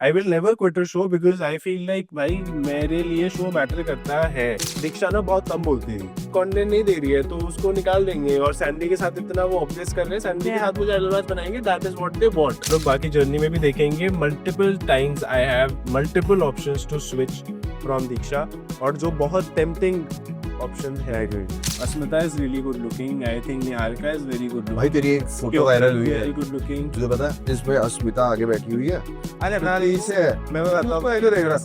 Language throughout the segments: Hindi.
I will never quit a show because I feel like भाई मेरे लिए शो मैटर करता है। दीक्षा ना बहुत कम बोलती है, कंटेंट नहीं दे रही है तो उसको निकाल देंगे, और सैंडी के साथ इतना वो ऑब्सेस कर रहे हैं, सैंडी के साथ वो एल्बम बनाएंगे, that is what they want. लोग बाकी जर्नी में भी देखेंगे, multiple times I have multiple options to switch from Diksha, और जो बहुत टेम्पटिंग ऑप्शन है। Asmita is really good looking, I think Niharika is very good भाई तेरी एक फोटो वायरल हुई है, वेरी गुड लुकिंग। तुझे पता है इसमें अस्मिता आगे बैठी हुई है। अरे ना से है, मैं बताता हूँ, पहले देख रहा।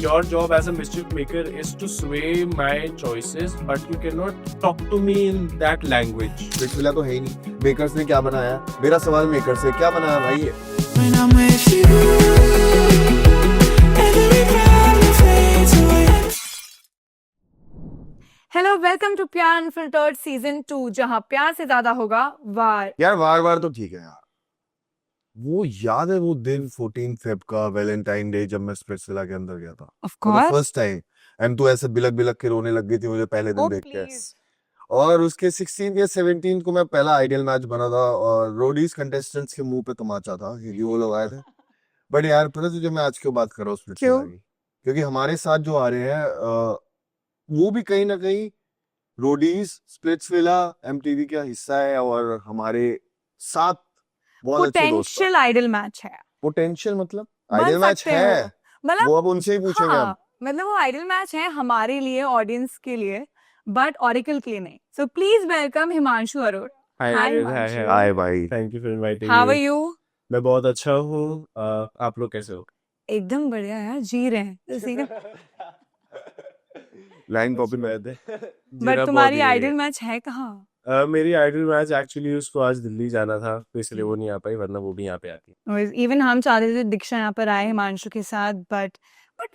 your job as a mischief maker is to sway my choices, but you cannot talk to me in that language. पिछला तो है ही नहीं। मेकर्स ने क्या बनाया? मेरा सवाल मेकर से, क्या बनाया भाई ये? When I'm with you, every problem fades away. Hello, welcome to प्यार अनफिल्टर्ड सीजन 2, जहां प्यार से ज्यादा होगा वार। यार वार वार तो ठीक है यार। वो याद है वो दिन 14 फेब का वैलेंटाइन डे जब मैं स्प्लिट्सविला के अंदर गया था of course. First time, and तू ऐसे बिलक बिलक के रोने लग गई थी मुझे पहले दिन Oh, देख के। please. और उसके 16 या 17 को मैं पहला आइडियल मैच बना था, और रोडीज कंटेस्टेंट्स के मुंह पे तमाचा था, ये वो लोग आए थे। बट यार पता तुझे मैं आज क्यों बात कर रहा हूँ स्प्लिट्सविला की? क्योंकि हमारे साथ जो आ रहे हैं वो भी कहीं ना कहीं रोडीज स्प्लिट्सविला एमटीवी का हिस्सा है, और हमारे साथ बहुत अच्छे दोस्त हैं। पोटेंशियल आइडल मैच है। पोटेंशियल मतलब बन आइडियल मैच सकते है, हो। मतलब वो अब उनसे ही पूछेंगे हाँ, हम। मतलब वो आइडल मैच है हमारे लिए, ऑडियंस के लिए, बट ऑरिकल के लिए नहीं। So please welcome Himanshu Arora. Hi, Hi, hi, Himanshu. hi. Hi भाई। Thank you for inviting how are me. You? मैं बहुत अच्छा हूँ। आप लोग कैसे हो? एकदम बढ़िया यार, जी रहे हैं इसी का। लाइन कॉपी में बट तुम्हारी आइडल मैच है कहाँ? मेरी आइडल मैच एक्चुअली उसको आज दिल्ली जाना था, तो इसलिए वो नहीं आ पाई, वरना वो भी यहाँ पे आती। इवन हम चाहते थे दीक्षा यहाँ पर आए हिमांशु के साथ, but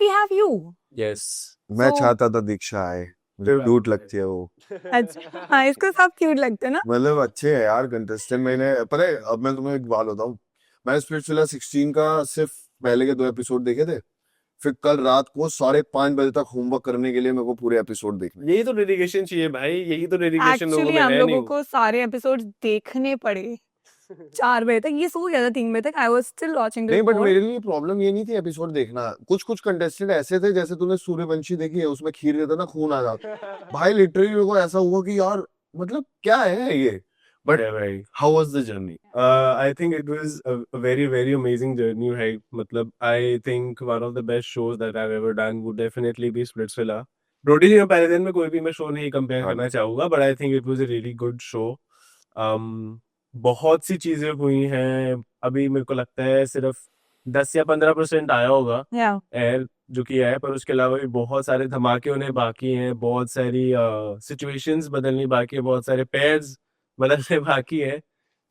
we have you. Yes. मैं So- चाहता था दीक्षा आए, मुझे क्यूट लगती है वो। अच्छा, हाँ, इसको सब क्यूट लगते हैं ना। मतलब अच्छे है यार कंटेस्टेंट। मैंने पता है, अब मैं तुम्हें एक बात बताऊं, मैं स्प्लिट्सविला 16 का सिर्फ पहले के 2 एपिसोड देखे थे, फिर कल रात को 5:30 बजे तक होमवर्क करने के लिए मेरे को पूरे एपिसोड देखने। यही तो डेडिकेशन चाहिए भाई, यही तो डेडिकेशन लोगों एक्चुअली में हम है लोगों नहीं। को सारे एपिसोड देखने पड़े 4 बजे तक। ये सो गया था 3 बजे तक। I was still watching the नहीं, बट रिपोर्ट। मेरे लिए प्रॉब्लम ये नहीं थी एपिसोड देखना। कुछ कुछ कंटेस्टेंट ऐसे थे, जैसे तूने सूर्यवंशी देखी है, उसमें खीर देता ना खून आ जाता। भाई लिटरली मेरे को ऐसा हुआ कि यार मतलब क्या है ये। But yeah, भाई, how was the journey? I think it was a very very amazing journey, right? मतलब I think one of the best shows that I've ever done would definitely be Splitsvilla. रोटी जी, मैं पहले दिन में कोई भी मैं शो नहीं कंपेयर करना चाहूंगा, but I think it was a really good show. बहुत सी चीजें हुई हैं, अभी मेरे को लगता है सिर्फ 10 या 15% आया होगा या एयर जो किया है, पर उसके अलावा भी बहुत सारे धमाके होने बाकी हैं, बहुत सारी सिचुएशंस बदलनी बाकी है, बहुत सारे पेयर्स बदलने बाकी है।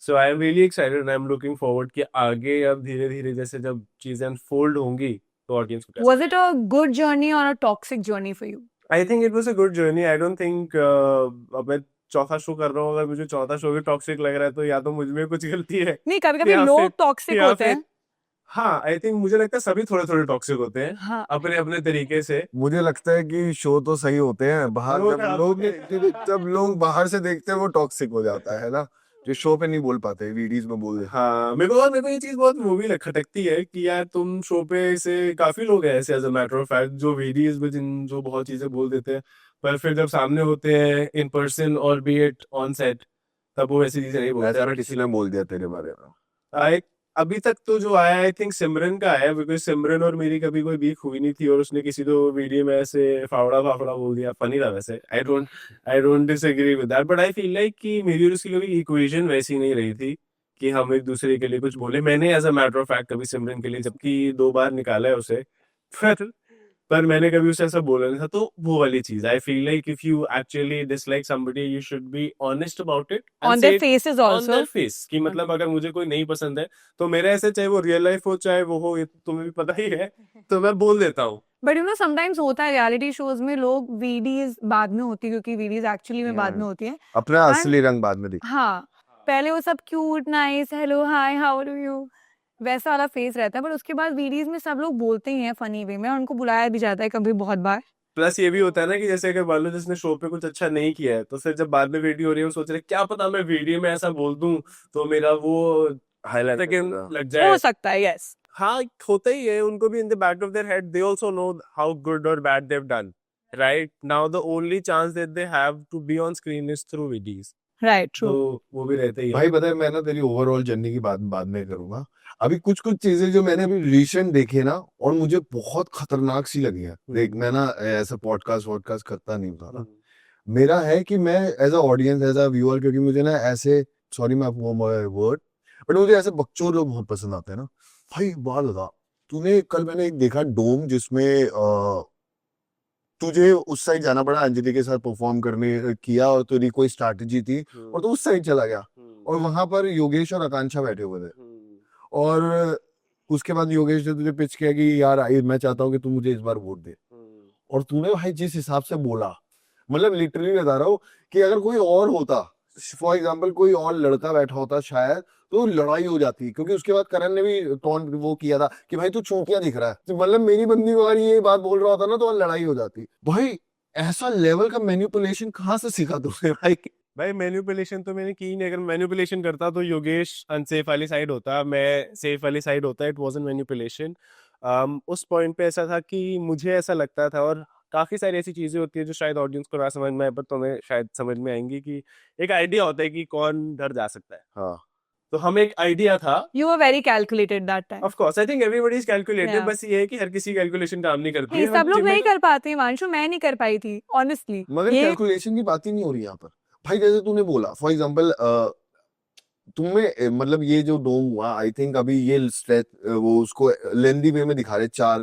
So I am really excited, I am looking forward कि आगे अब धीरे धीरे जैसे जब चीजें अनफोल्ड होंगी तो ऑडियंस को was it a good journey और a toxic journey for you? I think it was a good journey. I don't think अब मैं चौथा शो कर रहा हूँ, अगर मुझे चौथा शो भी टॉक्सिक लग रहा है तो या तो मुझ में कुछ गलती है। नहीं, कभी-कभी या लोग फिर- टॉक्सिक या होते फिर- हैं। हाँ, आई थिंक मुझे लगता है सभी थोड़े थोड़े टॉक्सिक होते हैं हाँ, अपने अपने तरीके से। मुझे लगता है कि शो तो सही होते हैं, बाहर वो जब लोग बाहर से देखते हैं वो टॉक्सिक हो जाता है ना, जो शो पे नहीं बोल पाते, वीडियोस में बोल देते हैं। हाँ, मेरे को ये चीज बहुत वो भी खटकती है कि यार तुम शो पे से काफी लोग हैं ऐसे, as a matter of fact, जो वीडियोस में जो बहुत चीजें बोल देते हैं, पर फिर जब सामने होते हैं इन पर्सन और बी इट ऑन सेट, तब वो ऐसी चीजें नहीं बोलते। ऐसा किसी ने बोल दिया तेरे बारे में? आई अभी तक तो जो आया आई थिंक सिमरन का आया, बिकॉज सिमरन और मेरी कभी कोई बीफ हुई नहीं थी, और उसने किसी तो वीडियो में ऐसे फावड़ा फाफड़ा बोल दिया, फनी था वैसे। I don't disagree with that, but I feel like कि मेरी और उसकी कभी इक्वेशन वैसी नहीं रही थी कि हम एक दूसरे के लिए कुछ बोले। मैंने as a matter of fact कभी सिमरन के लिए, जबकि 2 बार निकाला है उसे, पर मैंने कभी उसे ऐसा बोला नहीं था। तो वो वाली चीज, आई feel like if you actually dislike somebody you should be honest about it on their faces on also. Their face, कि मतलब अगर मुझे कोई नहीं पसंद है तो मेरे ऐसे, चाहे वो रियल लाइफ हो चाहे वो हो, ये तो तुम्हें भी पता ही है, तो मैं बोल देता हूँ। बट यू नो समटाइम्स होता है रियलिटी शोज में, लोग वीडियोस बाद में होती है, क्योंकि वीडियोस एक्चुअली में बाद में होती है। अपना असली रंग बाद में दिख। हाँ, पहले वो सब cute, nice, hello, hi, how are you, वैसा वाला फेस रहता है, बट उसके बाद वीडियोस में सब लोग बोलते ही हैं फनी वे में, और उनको बुलाया भी जाता है कभी बहुत बार। प्लस ये भी होता है ना कि जैसे अगर मान लो जिसने शो पे कुछ अच्छा नहीं किया है, तो फिर जब बाद में वीडियो हो रही है वो सोच रहे क्या पता मैं वीडियो में ऐसा बोल दूं तो मेरा वो हाईलाइट लग हो जाए। सकता है, यस। हाँ होता ही है उनको भी in the back of their head they also know how good or bad they've done right now the only chance that they have to be on screen is through videos right true तो वो भी रहता ही है भाई पता है मैं ना तेरी ओवरऑल जर्नी की बात बाद में करूंगा। अभी कुछ कुछ चीजें जो मैंने अभी रिसेंट देखी ना और मुझे बहुत खतरनाक सी लगी है। देख मैं ना ऐसा पॉडकास्ट वॉडकास्ट करता नहीं था ना, मेरा है कि मैं as a audience as a viewer, क्योंकि मुझे ना ऐसे, सॉरी मैं आपको वर्ड, बट मुझे ऐसे बकचोद लोग बहुत पसंद आते हैं ना। भाई बात बता, तूने कल मैंने एक देखा डोम जिसमें तुझे उस साइड जाना पड़ा अंजलि के साथ परफॉर्म करने किया और तेरी कोई स्ट्रैटेजी थी और तो उस साइड चला गया और वहां पर योगेश और आकांक्षा बैठे हुए थे और उसके बाद योगेश ने तुझे पिच किया कि यार आई मैं चाहता हूँ कि तू मुझे इस बार वोट दे, और तूने भाई जिस हिसाब से बोला, मतलब लिटरली बता रहा हूँ कि अगर कोई और होता, फॉर एग्जाम्पल कोई और लड़का बैठा होता शायद, तो लड़ाई हो जाती। क्योंकि उसके बाद करण ने भी टॉन्ट वो किया था कि भाई तू चूतिया दिख रहा है, तो मतलब मेरी बंदी को अगर ये बात बोल रहा होता ना तो लड़ाई हो जाती। भाई ऐसा लेवल का मैनिपुलेशन कहाँ से सीखा तुमने भाई? भाई मैनिपुलेशन तो मैंने की नहीं। अगर मैनिपुलेशन करता तो योगेश अनसेफ वाली साइड होता, मैं सेफ वाली साइड होता। It wasn't manipulation. उस पॉइंट पे ऐसा था कि मुझे ऐसा लगता था, और काफी सारी ऐसी चीजें होती है जो शायद ऑडियंस को ना समझ में आए पर तुम्हें शायद समझ में आएंगी, कि एक आइडिया होता है कि कौन डर जा सकता है। हाँ तो हमें एक आइडिया था। You were very calculated that time. Of course I think everybody is calculated, Yeah. बस ये है कि हर किसी कैलकुलेशन काम नहीं करती नहीं, है। सब लोग नहीं कर पाते हिमांशु, मैं नहीं कर पाई थी ऑनेस्टली। मगर ये कैलकुलेशन की बात ही नहीं हो रही यहाँ पर भाई। जैसे तूने बोला फॉर एग्जाम्पल तुम्हें मतलब ये जो डोम हुआ, आई थिंक अभी ये स्ट्रेच वो उसको लेंदी वे में दिखा रहे 4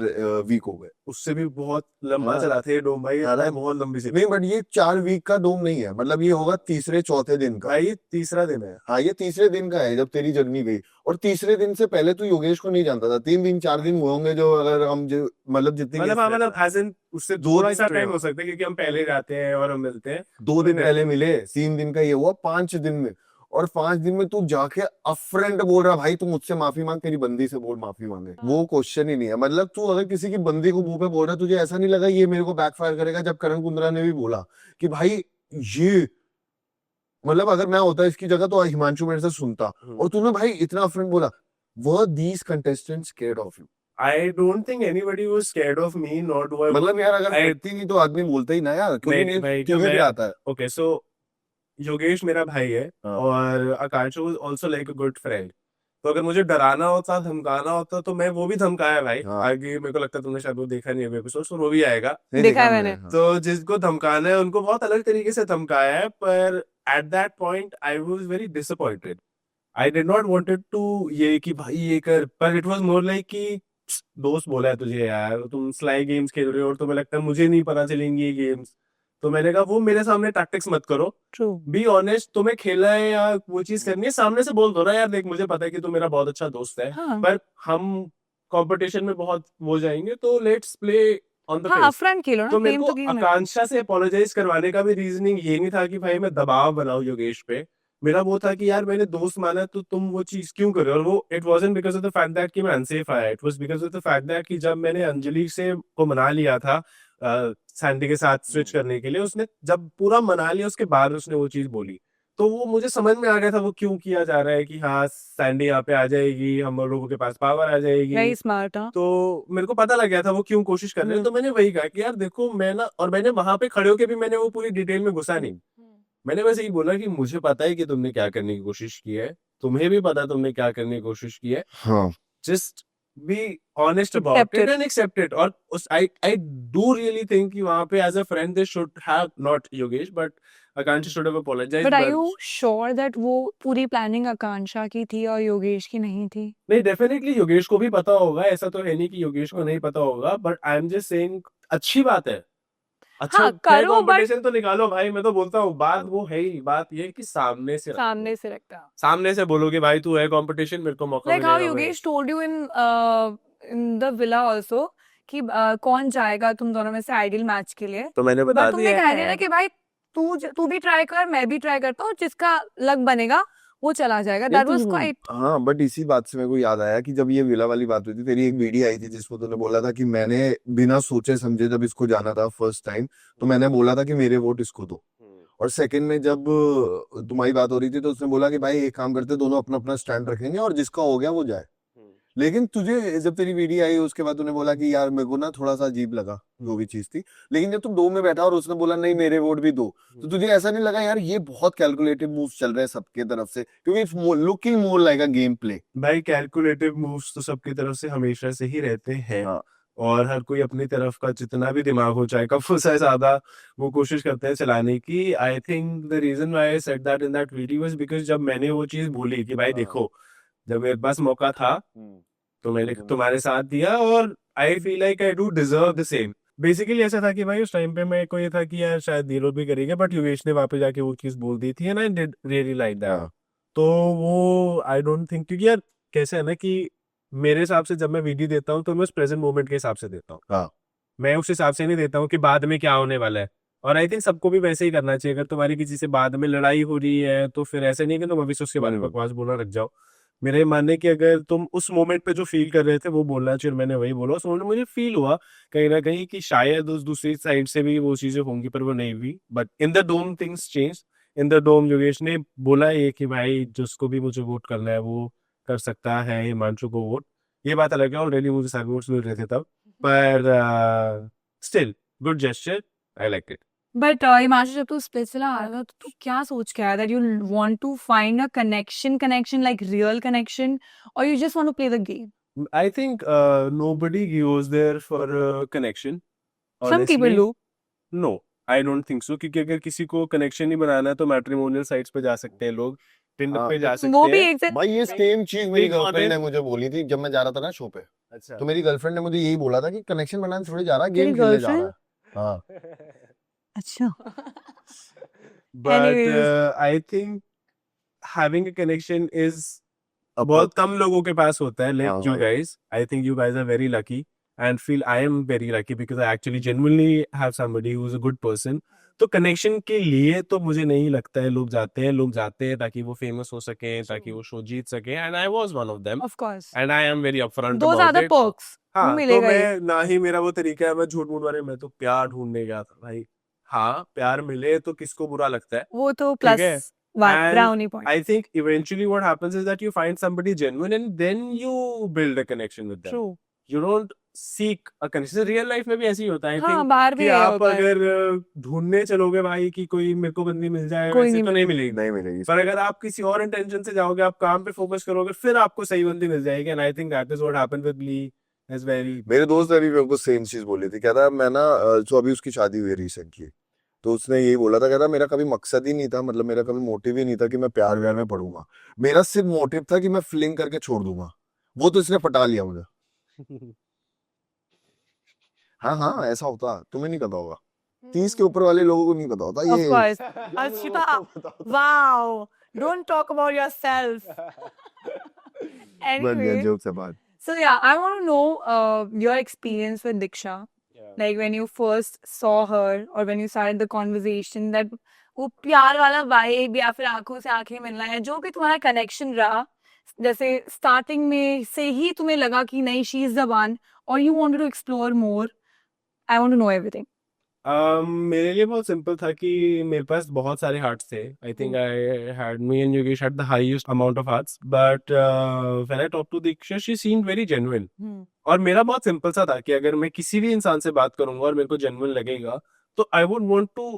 वीक हो गए। उससे भी बहुत लंबा हाँ। चला थे डोम भाई, हाँ ना? बहुत लंबी सी। नहीं बट ये 4 वीक का डोम नहीं है, मतलब ये होगा तीसरे चौथे दिन का। भाई ये तीसरा दिन है। हाँ ये तीसरे दिन का है जब तेरी जर्नी गई, और तीसरे दिन से पहले तू योगेश को नहीं जानता था। 3 दिन 4 दिन हुए होंगे जो, अगर हम जो मतलब जितनी मतलब हाँ, मतलब as in उससे दो थोड़ा दिन सा में टाइम हो। हो सकता है क्योंकि हम पहले जाते हैं और हम मिलते हैं। 2 दिन पहले मिले, 3 दिन का ये हुआ 5 दिन में, और 5 दिन में तू जाके अफ्रेंड बोल रहा भाई तू मुझसे माफी मांग, तेरी बंदी से बोल माफी मांगे। वो क्वेश्चन ही नहीं है। मतलब तू अगर किसी की बंदी को मुंह पे बोल रहा है, तुझे ऐसा नहीं लगा ये मेरे को बैकफायर करेगा? जब करण कुंद्रा ने भी बोला कि भाई ये, मतलब अगर मैं होता इसकी जगह तो हिमांशु मेरे से सुनता, और तूने भाई इतना अफ्रेंड बोला। Were these contestants scared of you? I don't think anybody was scared of me, nor do I. मतलब यार अगर I- करती नहीं तो आदमी बोलता ही ना यार, क्योंकि नहीं, भाई, तुम्हें भी मैं- आता है। Okay, so योगेश मेरा भाई है हाँ। और आकांक्षा was also like a good friend. तो अगर मुझे डराना होता, धमकाना होता, तो मैं वो भी धमकाया भाई। हाँ। आगे मेरे को लगता है तुमने शायद वो देखा नहीं है एपिसोड, तो वो भी आएगा। नहीं देखा है मैंने, मैंने। हाँ। तो जिसको धमकाना है उनको बहुत अलग तरीके से धमकाया है, पर at that point I was very disappointed. I did not wanted to ये कि भाई ये कर, पर इट वाज मोर लाइक कि दोस्त बोला है तुझे यार, तुम स्लाई गेम्स खेल रहे हो और तुम्हें लगता है मुझे नहीं पता चलेंगी ये गेम्स। तो मैंने कहा वो मेरे सामने टैक्टिक्स मत करो, ट्रू। बी ऑनेस्ट, तुम्हें खेलना है या वो चीज करनी है सामने से बोल दो ना यार, देख मुझे पता है कि तू मेरा बहुत अच्छा दोस्त है, हाँ पर हम कंपटीशन में बहुत हो जाएंगे, तो लेट्स प्ले ऑन द हाँ, फेस। अपफ्रंट खेलो ना, तो मेरे गेम को तो गेम है। आकांक्षा से अपोलोजाइज करवाने का भी रीजनिंग ये नहीं था कि भाई मैं दबाव बनाऊं योगेश पे। मेरा वो था कि यार मैंने दोस्त माना तो तुम वो चीज क्यों कर रहे हो। और वो it wasn't because of the fact that कि मैं अनसेफ आया, it was because of the fact that कि जब मैंने अंजलि से को मना लिया था सैंडी के साथ स्विच करने के लिए, उसने जब पूरा मना लिया उसके बाद उसने वो चीज बोली, तो वो मुझे समझ में आ गया था वो क्यों किया जा रहा है, कि हाँ सैंडी यहाँ पे आ जाएगी, हम लोगों के पास पावर आ जाएगी। Very smart. हाँ, तो मेरे को पता लग गया था वो क्यों कोशिश कर रहे हैं। तो मैंने वही कहा कि यार देखो मैं ना, और मैंने वहां पे खड़े होके भी मैंने वो पूरी डिटेल में घुसा नहीं। मैंने बस यही बोला कि मुझे पता है कि तुमने क्या करने की कोशिश की है, तुम्हें भी पता तुमने क्या करने की कोशिश की है, हाँ just be honest about Accept it it. And accept it. और आई डू रियली थिंक कि वहां पे as a friend they should have, not Yogesh but Akanksha should have apologised. But are you sure that वो पूरी प्लानिंग आकांक्षा की थी और योगेश की नहीं थी? नहीं, डेफिनेटली योगेश को भी पता होगा, ऐसा तो है नहीं कि योगेश को नहीं पता होगा, but I am just saying अच्छी बात है। अच्छा हाँ, करो, but- कंपटीशन तो निकालो भाई, मैं तो बोलता हूँ। बात वो है ही, बात ये है कि सामने से रखो। सामने से रखता। सामने से बोलो कि भाई तू है कंपटीशन, मेरे को मौका लाइक हाउ मिलेगा भाई। Yogesh told you in the villa also कि कौन जाएगा तुम दोनों में से आइडियल मैच के लिए। तो मैंने बता बट तुमने दिया कह दिया ना कि भाई तू भी ट्राई कर, मैं भी ट्राई करता हूँ, जिसका लक बनेगा वो चला जाएगा। That was quite. हाँ बट इसी बात से मेरे को याद आया कि जब ये विला वाली बात हुई थी, तेरी एक वीडियो आई थी जिसमें तूने बोला था कि मैंने बिना सोचे समझे जब इसको जाना था फर्स्ट टाइम, तो मैंने बोला था कि मेरे वोट इसको दो। और सेकंड में जब तुम्हारी बात हो रही थी तो उसने बोला कि भाई एक काम करते, दोनों अपना अपना स्टैंड रखेंगे और जिसका हो गया वो जाए। लेकिन तुझे जब तेरी वीडियो आई उसके बाद तूने बोला कि यार मेरे को ना थोड़ा सा अजीब लगा जो भी चीज थी, लेकिन जब तुम 2 में बैठा और उसने बोला नहीं मेरे वोट भी 2, तो तुझे ऐसा नहीं लगा यार ये बहुत कैलकुलेटिव मूव्स चल रहे हैं सबके तरफ से, क्योंकि it's looking more like a game play. भाई कैलकुलेटिव मूव्स तो सबकी तरफ से हमेशा से ही रहते हैं, हाँ और हर कोई अपनी तरफ का जितना भी दिमाग हो चाहे कम हो चाहे ज्यादा, वो कोशिश करते हैं चलाने की। I think the reason why I said that in that video was because जब मैंने वो चीज बोली कि भाई हाँ। देखो, जब मेरे पास मौका था तो मैंने तुम्हारे साथ दिया, और आई feel like I do deserve the same. Basically ऐसा था कि भाई उस टाइम पे मेरे को ये था कि यार शायद नीरज भी करेगा, बट योगेश ने वहां पे जाके वो चीज बोल दी थी and I did really like that. हाँ तो वो आई डोंट थिंक, क्योंकि यार कैसे है ना कि मेरे हिसाब से जब मैं वीडियो देता हूँ तो मैं उस प्रेजेंट मोमेंट के हिसाब से देता हूँ, हाँ मैं उस हिसाब से नहीं देता हूँ कि बाद में क्या होने वाला है। और आई थिंक सबको भी वैसे ही करना चाहिए। अगर तुम्हारी किसी से बाद में लड़ाई हो रही है तो फिर ऐसे नहीं कि तुम अभी से उसके बारे में बिल्कुल। बकवास बोलना रख जाओ। मेरा ये मानना है कि अगर तुम उस मोमेंट पे जो फील कर रहे थे वो बोलना चाहिए, और मैंने वही बोला। उस मोमेंट में मुझे फील हुआ कहीं ना कहीं कि शायद उस दूसरी साइड से भी वो चीजें होंगी, पर वो नहीं हुई। But in the dome things change. In the dome Yogesh ने बोला ये कि भाई जिसको भी मुझे वोट करना है वो कर सकता है हिमांशु को वोट। ये बात अलग है, ऑलरेडी मुझे सारे वोट्स मिल रहे थे तब, पर still good gesture, I like it. But Himanshu, जब तू स्प्लिट से आ रहा था तो तू क्या सोच के आया, that you want to find a connection like real connection, और you just want to play the game? I think nobody goes there for a connection. Some people Honestly, do. no, I don't think so. क्योंकि अगर किसी को कनेक्शन ही बनाना है तो मैट्रिमोनियल साइट्स पे जा सकते हैं लोग, टिंडर हाँ। पे जा वो सकते भी हैं। एक से भाई ये सेम चीज मेरी Being गर्लफ्रेंड ने honest- मुझे बोली थी जब मैं जा रहा था ना शो पे। अच्छा। तो मेरी गर्लफ्रेंड ने मुझे यही बोला था कि कनेक्शन बनाने थोड़ी जा रहा है, तेरी गेम खेलने जा रहा girlfriend? है। हाँ अच्छा। But Anyways. I think having a connection is अब बहुत कम लोगों के पास होता है। हाँ Like you भाई। guys, I think you guys are very lucky and feel I am very lucky because I actually genuinely have somebody who is a good person. तो कनेक्शन के लिए तो मुझे नहीं लगता है लोग जाते हैं। लोग जाते हैं ताकि वो फेमस हो सके, ताकि वो शो जीत सके, and I was one of them Of course. And I am very upfront Those are about the it. perks. वो हाँ, तो मिलेगा ही। मैं ना ही मेरा वो तरीका है मैं झूठ मूठ वाले, मैं तो प्यार ढूंढने गया था भाई। हाँ, प्यार मिले तो किसको बुरा लगता है, वो तो ठीक है? plus one And brownie point. I think eventually what happens is that you find somebody genuine and then you build a connection with them. True. You don't seek a connection. Real life में भी ऐसे ही होता है। I हाँ, think बाहर भी कि यही आप होता है। अगर ढूंढने चलोगे भाई कि कोई मेरे को बंदी मिल जाए, कोई वैसे नहीं तो नहीं मिलेगी। नहीं मिलेगी। पर अगर आप किसी और इंटेंशन से जाओगे, आप काम पे फोकस करोगे, फिर आपको सही बंदी मिल जाएगी। And I think that is what happened with me as very. मेरे दोस्त ने भी मेरे को सेम चीज बोली थी, कहता मैं ना जो अभी उसकी शादी हुई रिसेंटली, तो उसने यही बोला था, कहता मेरा कभी मकसद ही नहीं था, मतलब मेरा कभी मोटिव ही नहीं था कि मैं प्यार व्यार में पढ़ूंगा, मेरा सिर्फ मोटिव था कि मैं फ्लिंग करके छोड़ दूंगा। वो तो इसने पटा लिया मुझे। हाँ हाँ ऐसा होता, तुम्हें नहीं पता होगा, 30 के ऊपर वाले लोगों को नहीं पता होता Of ये। course. Ashita, wow. Don't talk about yourself. बन गया Anyway, जोक से बात। so yeah, I want to know your experience with Diksha. Like when you first saw her or when you started the conversation, that वो प्यार वाला vibe या फिर आंखों से आंखें मिलना है, जो भी तुम्हारा connection रहा, जैसे starting में से ही तुम्हें लगा कि नहीं, she is the one, or you wanted to explore more. I want to know everything. मेरे लिए बहुत सिंपल था कि मेरे पास बहुत सारे हार्ट्स थे। I think I had me and Yogesh had the highest amount of hearts, but when I talk to Diksha she seemed very genuine. और मेरा बहुत सिंपल सा था कि अगर मैं किसी भी इंसान से बात करूंगा और मेरे को जेन्युइन लगेगा तो I would want to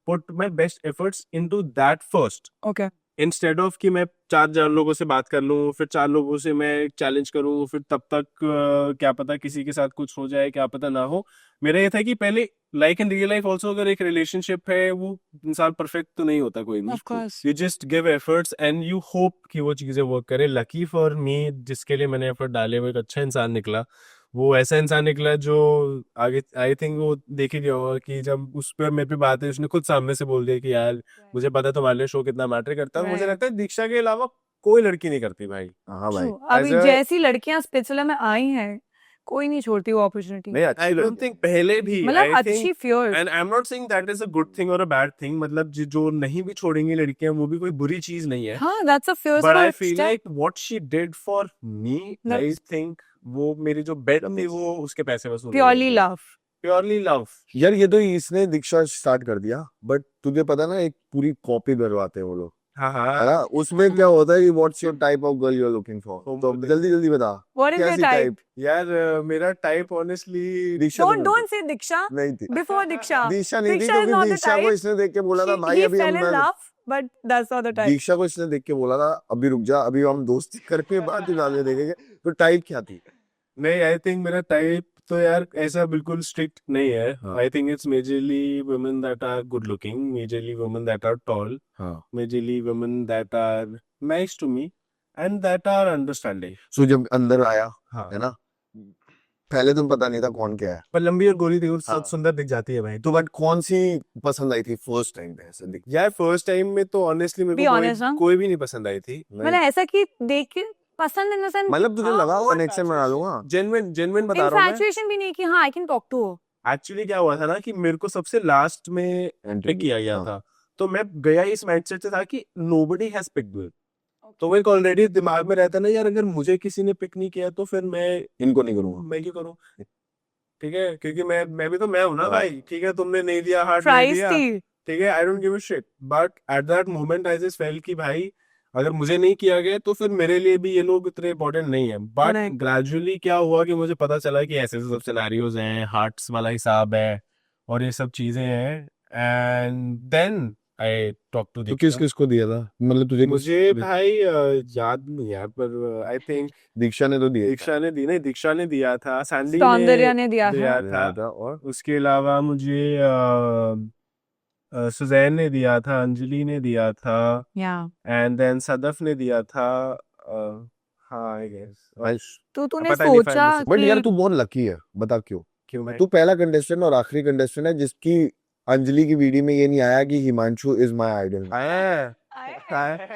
put my best efforts into that first, Okay. Instead of कि मैं 4 लोगों से बात कर लूं, फिर 4 लोगों से मैं चैलेंज करूं, फिर तब तक क्या पता किसी के साथ कुछ हो जाए, क्या पता ना हो। मेरा ये था कि पहले like in real life also, अगर एक रिलेशनशिप है, वो इंसान परफेक्ट तो नहीं होता कोई भी। Of course. You just give efforts and you hope कि वो चीजें वर्क करे। लकी फॉर मी, जिसके लिए मैंने एफर्ट डाले, वो एक अच्छा इंसान निकला। वो ऐसा इंसान निकला जो आगे आई थिंक वो देख ही गया होगा कि जब उस पर मेरे पे बात है, उसने खुद सामने से बोल दिया कि यार मुझे पता है तुम्हारे लिए शो कितना मैटर करता है। मुझे Right. लगता है दीक्षा के अलावा कोई लड़की नहीं करती भाई। हाँ भाई। True. अभी As a- जैसी लड़कियां स्पिरिचुअल में आई हैं, कोई नहीं छोड़ती वो अपॉर्चुनिटी। नहीं आई डोंट थिंक पहले भी, मतलब I अच्छी think, fierce. and I'm not saying that is a good thing or a bad thing, मतलब जो नहीं भी छोड़ेंगी लड़कियां वो भी कोई बुरी चीज नहीं है। हाँ, that's a fierce But I first feel step. like what she did for me, I think वो मेरी जो बेट थी वो उसके पैसे वसूल Purely love. Purely love. यार ये तो इसने दीक्षा स्टार्ट कर दिया, बट तुझे पता ना एक पूरी कॉपी करवाते हैं वो लोग। हाँ है हाँ ना, उसमें क्या होता है कि what's your type of girl you are looking for, तो जल्दी जल्दी बता What is your कैसी type? टाइप। यार मेरा टाइप ऑनेस्टली दीक्षा तो Don't say Diksha. नहीं थी, Before Diksha. दीक्षा नहीं थी, Diksha is क्योंकि not the दीक्षा को type. इसने देख के बोला था भाई He अभी हम fell in love, but that's not the type. दीक्षा को इसने देख के बोला था अभी रुक जा, अभी हम दोस्ती करके बाद में देखेंगे, तो टाइप क्या थी। नहीं आई थिंक मेरा टाइप तो यार ऐसा बिल्कुल स्ट्रिक्ट नहीं है हाँ। I think it's majorly women that are good looking majorly women that are tall हाँ, majorly women that are nice to me and that are understanding so जब अंदर आया हाँ है ना, पहले तुम पता नहीं था कौन क्या है, पर लंबी और गोरी थी और हाँ। सब सुंदर दिख जाती है भाई तो बट कौन सी पसंद आई थी फर्स्ट टाइम पे ऐसे दिख यार फर्स्ट टाइम में तो ऑनेस्टली मेरे Be को honest, हाँ? कोई भी नहीं पसंद आई थी मतलब ऐसा कि देख के पसंद इन द सेंस मतलब तुझे लगा कनेक्शन बना लूंगा। जेन्युइन बता रहा हूँ इन्फैचुएशन भी नहीं कि हाँ आई कैन टॉक टू मैं एक्चुअली क्या हुआ था ना कि मेरे को सबसे लास्ट में पिक किया गया था तो मैं गया इस माइंडसेट से था कि नोबडी हैज पिक्ड मी तो मेरे को ऑलरेडी दिमाग में रहता ना यार अगर मुझे किसी ने पिक नहीं किया तो फिर मैं इनको नहीं करूंगा। मैं क्यों करूं ठीक है क्योंकि मैं भी तो मैं हूं ना हाँ। भाई ठीक है तुमने नहीं दिया हार्ट नहीं प्राइस दिया थी ठीक है आई don't give a shit but at that moment I just felt कि भाई अगर मुझे नहीं किया गया तो फिर मेरे लिए भी ये लोग इतने इंपॉर्टेंट नहीं है बट Correct. ग्रेजुअली क्या हुआ कि मुझे पता चला कि ऐसे सब सिनेरियोज हैं हार्ट्स वाला हिसाब है और ये सब चीजें हैं and then I talk to तो किस किस को दिया था, मतलब तुझे मुझे भाई याद नहीं यार पर आई थिंक दीक्षा ने तो दिया दीक्षा ने दी नहीं दीक्षा ने दिया था सैंडी सौंदर्या ने दिया था दिया था और उसके अलावा मुझे सुजैन ने दिया था अंजलि ने दिया था या एंड देन सदफ ने दिया था हाँ आई गेस तो तूने पता नहीं, सोचा find बट यार कि तू बहुत लकी है, बता क्यों। क्यों भाई तू पहला कंटेस्टेंट और आखिरी कंटेस्टेंट है जिसकी अंजलि की वीडियो में ये नहीं आया कि हिमांशु इज माय आइडल।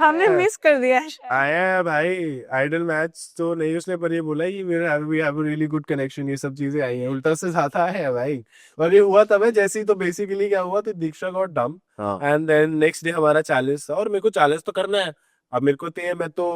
हमने मिस कर दिया आया है भाई आइडल मैच तो नहीं उसने पर ये बोला कि we have a really good connection ये सब चीजें आई हैं उल्टा से ज्यादा है भाई और ये हुआ तब है जैसे ही तो बेसिकली क्या हुआ तो दीक्षा गॉट डम हाँ एंड देन नेक्स्ट डे हमारा चैलेंज था और मेरे को चैलेंज तो करना है अब मेरे को तो ये मैं तो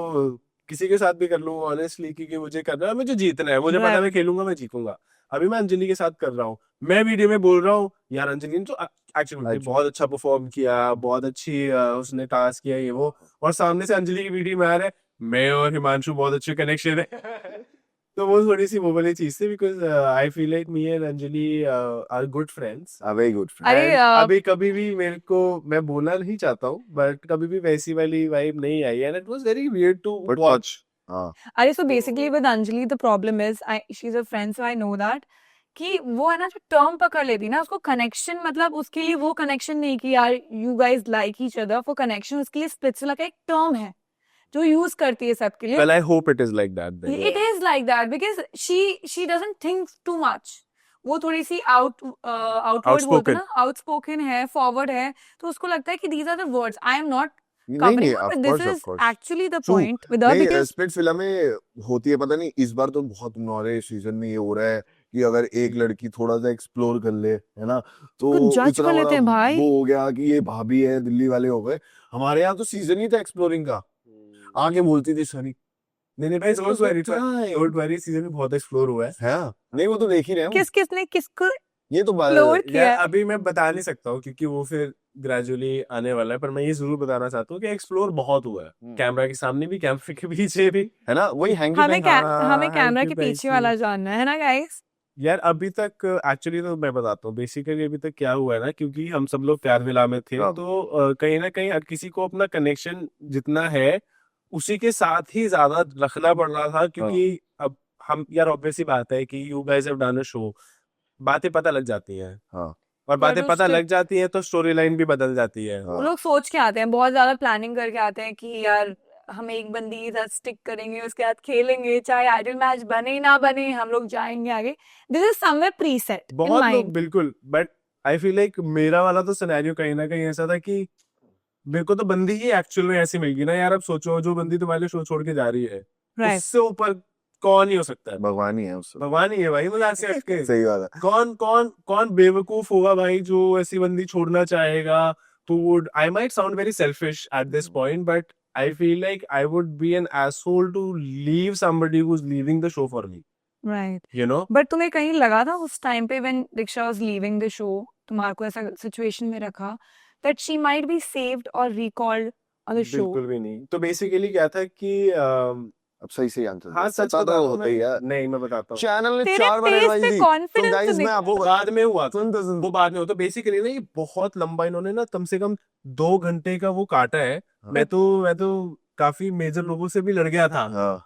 किसी के साथ भी कर लूंगा ऑनेस्टली क्योंकि मुझे करना है मुझे जीतना है मुझे पता है मैं खेलूंगा मैं जीतूंगा अभी मैं अंजलि के साथ कर रहा हूँ मैं वीडियो में बोल रहा हूँ यार अंजलि ने तो एक्चुअली बहुत अच्छा परफॉर्म किया बहुत अच्छी उसने टास्क किया ये वो और सामने से अंजलि की वीडियो में आ रहा है मैं और हिमांशु बहुत अच्छे कनेक्शन है तो वो थोड़ी सी वो वाली चीज थी because I feel like me and Anjali are good friends a very good friend। अरे अभी कभी भी मेरे को मैं बोलना नहीं चाहता हूँ बट कभी भी वैसी वाली वाइब नहीं आई and it was very weird to But watch हाँ अरे so basically with Anjali the problem is she is a friend so I know that कि वो है ना जो टर्म पकड़ लेती है ना उसको कनेक्शन मतलब उसके लिए वो कनेक्शन नहीं कि यार you guys like each other वो कनेक्शन उसके लिए स्पिरिचुअल का एक टर्म है जो यूज करती है सबके लिए well I hope it is like that It is like that because she doesn't think too much. वो थोड़ी सी outward बोलते हैं ना outspoken है forward है तो उसको लगता है कि these are the words I am not नहीं covering नहीं up, of but this course of is course actually the True. point with her नहीं because स्पिरिट फिल्म में होती है पता नहीं इस बार तो बहुत नौरे सीजन में ये हो रहा है कि अगर एक लड़की थोड़ा सा एक्सप्लोर कर ले है ना तो कुछ judge इतना कर लेते बड़ा हैं भाई। वो हो गया कि ये भाभी है दिल्ली वाले हो गए। हमारे यहाँ तो सीजन ही था एक्सप्लोरिंग का, आगे बोलती थी सनी नहीं भाई इसको डोंट वरी सीजन में बहुत एक्सप्लोर हुआ है है नहीं वो तो देख ही रहे हैं किसने किसको ये तो explore किया यार है। अभी मैं बता नहीं सकता हूँ क्योंकि वो फिर ग्रेजुअली आने वाला है पर मैं ये जरूर बताना चाहता हूँ कि एक्सप्लोर बहुत हुआ है कैमरा के सामने भी कैमरे के पीछे भी है ना वही हैंकी हमें हमें हाँ, कैमरा hanky के पीछे panky। वाला जानना है ना गाइस यार अभी तक एक्चुअली तो मैं बताता हूँ बेसिकली अभी तक क्या हुआ है ना क्योंकि हम सब लोग प्यार विला में थे हाँ। तो कहीं ना कहीं हर किसी को अपना कनेक्शन जितना है उसी के साथ ही ज्यादा रखना पड़ रहा था क्योंकि अब हम यार ऑब्वियसली बात है कि you guys have done a show बातें पता लग जाती हैं हाँ और बातें But पता उसके- लग जाती हैं तो स्टोरी लाइन भी बदल जाती है हाँ। वो लोग सोच के आते हैं बहुत ज्यादा प्लानिंग करके आते हैं कि यार हम एक बंदी के साथ स्टिक करेंगे उसके साथ खेलेंगे चाहे आइडल मैच बने ना बने हम लोग जाएंगे आगे दिस इज समवेयर प्रीसेट इन बहुत लोग माइंड बिल्कुल बट आई फील लाइक मेरा वाला तो सिनेरियो कहीं ना कहीं ऐसा था कि मेरे को तो बंदी ही एक्चुअल में ऐसी मिल गई ना यार अब सोचो जो बंदी तुम्हारे शो छोड़ के जा रही है राइट उससे ऊपर कौन ही हो सकता है भगवान ही है उससे भगवान ही है भाई मजाक से हट के सही बात है। कौन बेवकूफ होगा भाई जो ऐसी बंदी छोड़ना चाहेगा तो would I might sound very selfish at this point but I feel like I would be an asshole to leave somebody who is leaving the show for me right you know but तुम्हें कहीं लगा था उस टाइम पे when Diksha was leaving the show तुम्हारे को ऐसा सिचुएशन में रखा that she might be saved और रिकॉल्ड on the show? बिल्कुल भी नहीं। तो बेसिकली क्या था कि अब सही से आंसर हाँ सच पता बता तो रहा हूँ होता ही मैं। है। नहीं मैं बताता हूँ। चैनल ने तेरे 4 बार face एडवाइस पे दी। तो confidence गाइस मैं दिख- आपको बाद में हुआ था। सुन वो बाद में हो तो बेसिकली ना ये बहुत लंबा इन्होंने ना कम से कम 2 घंटे का वो काटा है। हाँ। मैं तो काफी मेजर लोगों से भी लड़ गया था। हाँ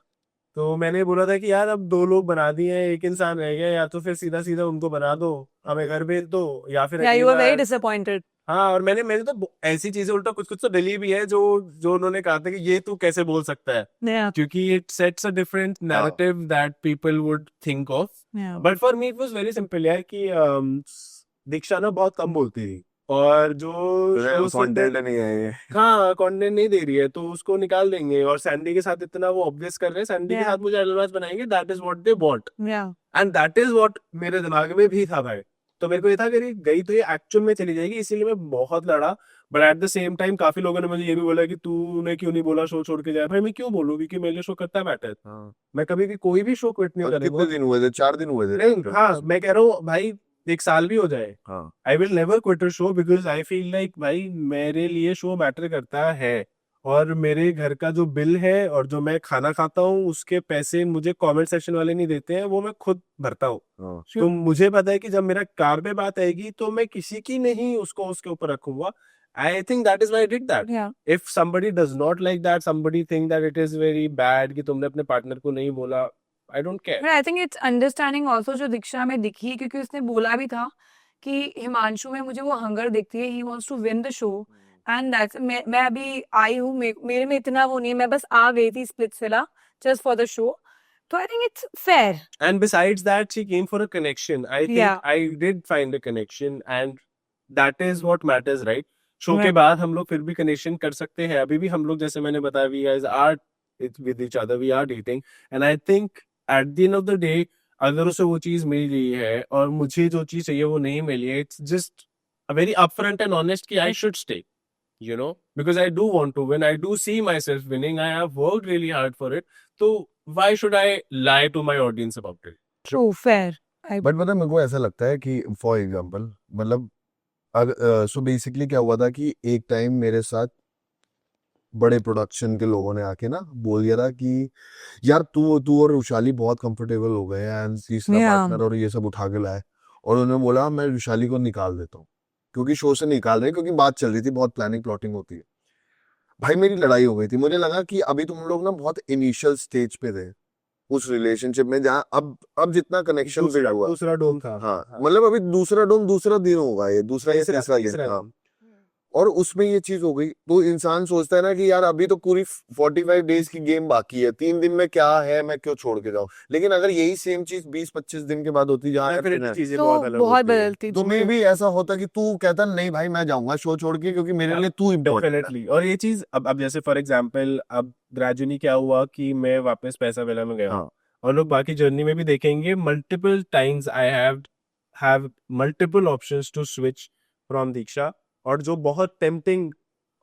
तो मैंने बोला था कि यार अब 2 लोग बना दिए हैं, एक इंसान रह गया, या तो फिर सीधा सीधा उनको बना दो, हमें घर भेज दो, या फिर Yeah, अगली you were very bar. disappointed. हाँ, और मैंने तो ऐसी चीजें उल्टा कुछ कुछ तो डली भी है जो जो उन्होंने कहा था कि ये तू कैसे बोल सकता है, Yeah, क्योंकि it sets a different narrative that people would think of. yeah. But for me it was very simple यार कि दीक्षा ना बहुत कम बोलती थी, और जो shows के कंटेंट अंदर- नहीं है ये। हाँ कंटेंट नहीं दे रही है तो उसको निकाल देंगे, और सैंडी के साथ इतना वो ऑब्वियस कर रहे हैं, सैंडी के Yeah. साथ मुझे एडवांस बनाएंगे, that is what they want, Yeah. And that is what मेरे दिमाग में भी था भाई। तो मेरे को ये था कि गई तो ये एक्चुअल में चली जाएगी, इसीलिए मैं बहुत लड़ा। But at the same time काफी लोगों ने मुझे ये भी बोला कि तूने क्यों नहीं बोला शो छोड़ के जाए। भाई मैं क्यों बोलूं, क्योंकि मेरे लिए शो करता मैटर। हाँ। मैं कभी भी कोई भी शो क्विट नहीं और करूंगा। कितने दिन हुए थे? 4 दिन हुए थे। नहीं, हाँ मैं कह रहा हूँ भाई 1 साल भी हो जाए, हाँ I will never quit a show, because I feel like भाई मेरे लिए शो मैटर करता है, और मेरे घर का जो बिल है और जो मैं खाना खाता हूँ उसके पैसे मुझे कमेंट सेक्शन वाले नहीं देते हैं, वो मैं खुद भरता हूँ। हाँ। तो मुझे पता है कि जब मेरा कार पे बात आएगी तो मैं किसी की नहीं उसको उसके ऊपर रखूंगा। आई think that is why I did that. Yeah. If somebody does not like that, somebody think that it is very bad कि तुमने अपने पार्टनर को नहीं बोला, I don't care। But I think it's understanding also जो दीक्षा में दिखी, क्योंकि उसने बोला भी था कि हिमांशु में मुझे वो हंगर दिखती है, he wants to win the show, and that's मैं अभी आई हूँ, मेरे में इतना वो नहीं है, मैं बस आ गई थी Splitsvilla just for the show, तो I think it's fair. And besides that, she came for a connection. I think Yeah. I did find a connection, and that is what matters, right? Show के Right. बाद हम लोग फिर भी कनेक्शन कर सकते हैं, अभी भी हम लोग जैसे मैंने बताया we guys are with each other, we are dating, and I think at the end of the day अगर उसे वो चीज मिल रही है और मुझे जो चीज चाहिए वो नहीं मिली है, it's just a very upfront and honest कि I should stay, you know, because I do want to win, I do see myself winning, I have worked really hard for it, so why should I lie to my audience about it? True, fair. But पता है मेरे को ऐसा लगता है कि फॉर एग्जांपल मतलब सो बेसिकली क्या हुआ था कि एक टाइम मेरे साथ बड़े प्रोडक्शन के लोगों ने आके ना बोल दिया था कि यार तू और विशाली बहुत कंफर्टेबल हो गए एंड तीसरा Yeah. पार्टनर और ये सब उठा के लाए, और उन्होंने बोला मैं विशाली को निकाल देता हूँ क्योंकि शो से निकाल रहे हैं, क्योंकि बात चल रही थी, बहुत प्लानिंग प्लॉटिंग होती है। भाई मेरी लड़ाई हो गई थी, मुझे लगा कि अभी तुम लोग ना बहुत इनिशियल स्टेज पे थे उस रिलेशनशिप में, जहाँ अब जितना कनेक्शन बिल्ड हुआ। दूसरा डोम था। हाँ मतलब अभी दूसरा दिन होगा, ये दूसरा या तीसरा- तीसरा दिन। तीसरा हाँ, और उसमें ये चीज हो गई तो इंसान सोचता है ना कि यार अभी तो पूरी 45 डेज की गेम बाकी है, 3 दिन में क्या है, मैं क्यों छोड़ के जाऊं। लेकिन अगर यही सेम चीज 20-25 दिन के बाद होती जहाँ Definitely चीजें तो बहुत अलग बहुत होती हैं। बदलती तो मे भी ऐसा होता कि तू कहता नहीं भाई मैं जाऊंगा शो छोड़ के, क्योंकि मेरे लिए तू इम्पोर्टेंट है। डेफिनेटली। और ये चीज अब जैसे फॉर एग्जांपल अब ग्रेजुअली क्या हुआ कि मैं वापस पैसा वेला में गया, हाँ। और लोग बाकी जर्नी में भी देखेंगे multiple times I have multiple options to switch from Diksha, और जो बहुत टेम्पटिंग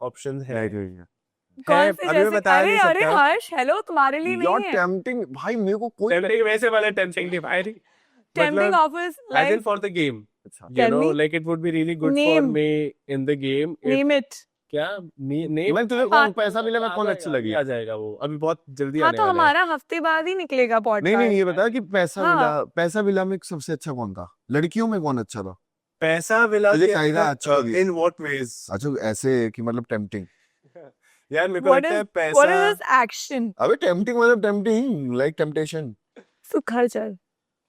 ऑप्शंस है। कौन से अभी मैं जैसे बता नहीं अरे सकता। हर्ष, हेलो, तुम्हारे लिए You're नहीं है tempting भाई, मेरे को कोई टेम्पटिंग वैसे वाला टेम्पटिंग नहीं भाई, टेम्पटिंग मतलब offers as in like for the game, you Tell know, me. like it would be really good for Name. me in the game if name it. क्या name मैं तुझे हाँ। कौन पैसा मिला मैं कौन अच्छी लगी। आ जाएगा वो अभी बहुत जल्दी हाँ आने तो वाला है। हमारा हफ्ते बाद ही निकलेगा नहीं पॉडकास्ट। ये बता कि हाँ। पैसा विला में सबसे अच्छा कौन था, लड़कियों में कौन अच्छा था? पैसा विला तुझे के कायदा अंदर, अच्छा लगी? in what ways? अच्छा ऐसे कि मतलब टेम्पटिंग। यार मेरे को What लगता है is पैसा what is this action? अबे टेम्पटिंग मतलब टेम्पटिंग लाइक टेम्पटेशन। तो घर चल,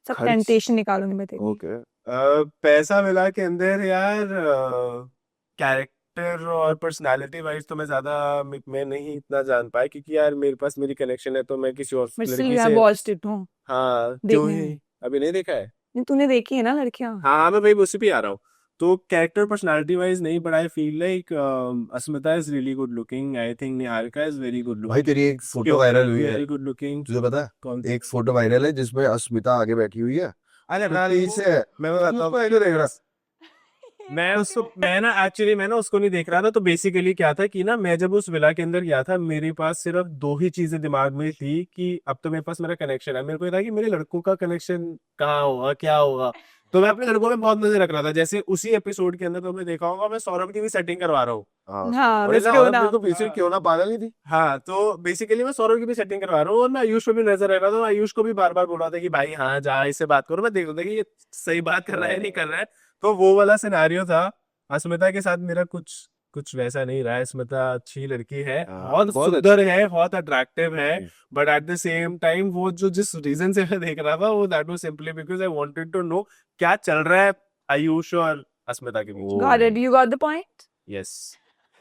सब खर्च? टेम्पटेशन निकालूंगी मैं तेरी। ओके पैसा विला के अंदर यार कैरेक्टर और पर्सनालिटी वाइज तो मैं ज्यादा मैं नहीं इतना जान पाया, क्योंकि यार मेरे पास मेरी कनेक्शन है तो मैं किसी और बट स्टिल लड़की यू हैव से वॉच्ड इट। नो, हाँ देखने क्यों में। ही अभी नहीं देखा है। नहीं, तूने देखी है ना लड़कियां। हाँ मैं भाई उसी पे आ रहा हूँ। तो कैरेक्टर पर्सनालिटी वाइज नहीं, but I feel like Asmita is really good looking, I think Niharika is very good भाई लुकिंग, तेरी एक फोटो वायरल हुई है, वेरी गुड लुकिंग। तुझे पता है कौन एक फोटो वायरल है जिसमें अस्मिता आगे बैठी हुई है, अरे पीछे है। मैं बताता हूँ क्यों देख रहा? मैं ना उसको नहीं देख रहा था। तो बेसिकली क्या था कि ना मैं जब उस विला के अंदर गया था मेरे पास सिर्फ 2 ही चीजें दिमाग में थी कि अब तो मेरे पास मेरा कनेक्शन है। मेरे को ये था कि मेरे लड़कों का कनेक्शन कहाँ होगा, क्या होगा, तो मैं अपने लड़कों में बहुत नजर रख रहा था, जैसे उसी एपिसोड के अंदर तुमने देखा होगा मैं सौरभ की भी सेटिंग करवा रहा हूँ। हाँ, और बस ऐसा क्यों औरत ना? भी तो पीछे क्यों ना पागल ही थी। हाँ, तो बेसिकली मैं सौरभ की भी सेटिंग करवा रहा हूँ और मैं आयुष पे भी नजर रख रहा था, आयुष को भी बार बार बोल रहा था कि भाई हाँ जा इससे बात करो, मैं देख रहा था कि ये सही बात कर रहा है नहीं कर रहा है। तो वो वाला सिनेरियो था। अस्मिता के साथ मेरा कुछ कुछ वैसा नहीं रहा है। अस्मिता अच्छी लड़की है, बहुत बहुत सुंदर है, बहुत अट्रैक्टिव है, but at the same time वो जो जिस रीजन से मैं देख रहा था वो that was simply because I wanted to know क्या चल रहा है आयुष और अस्मिता के बीच। Got it. You got the point? Yes,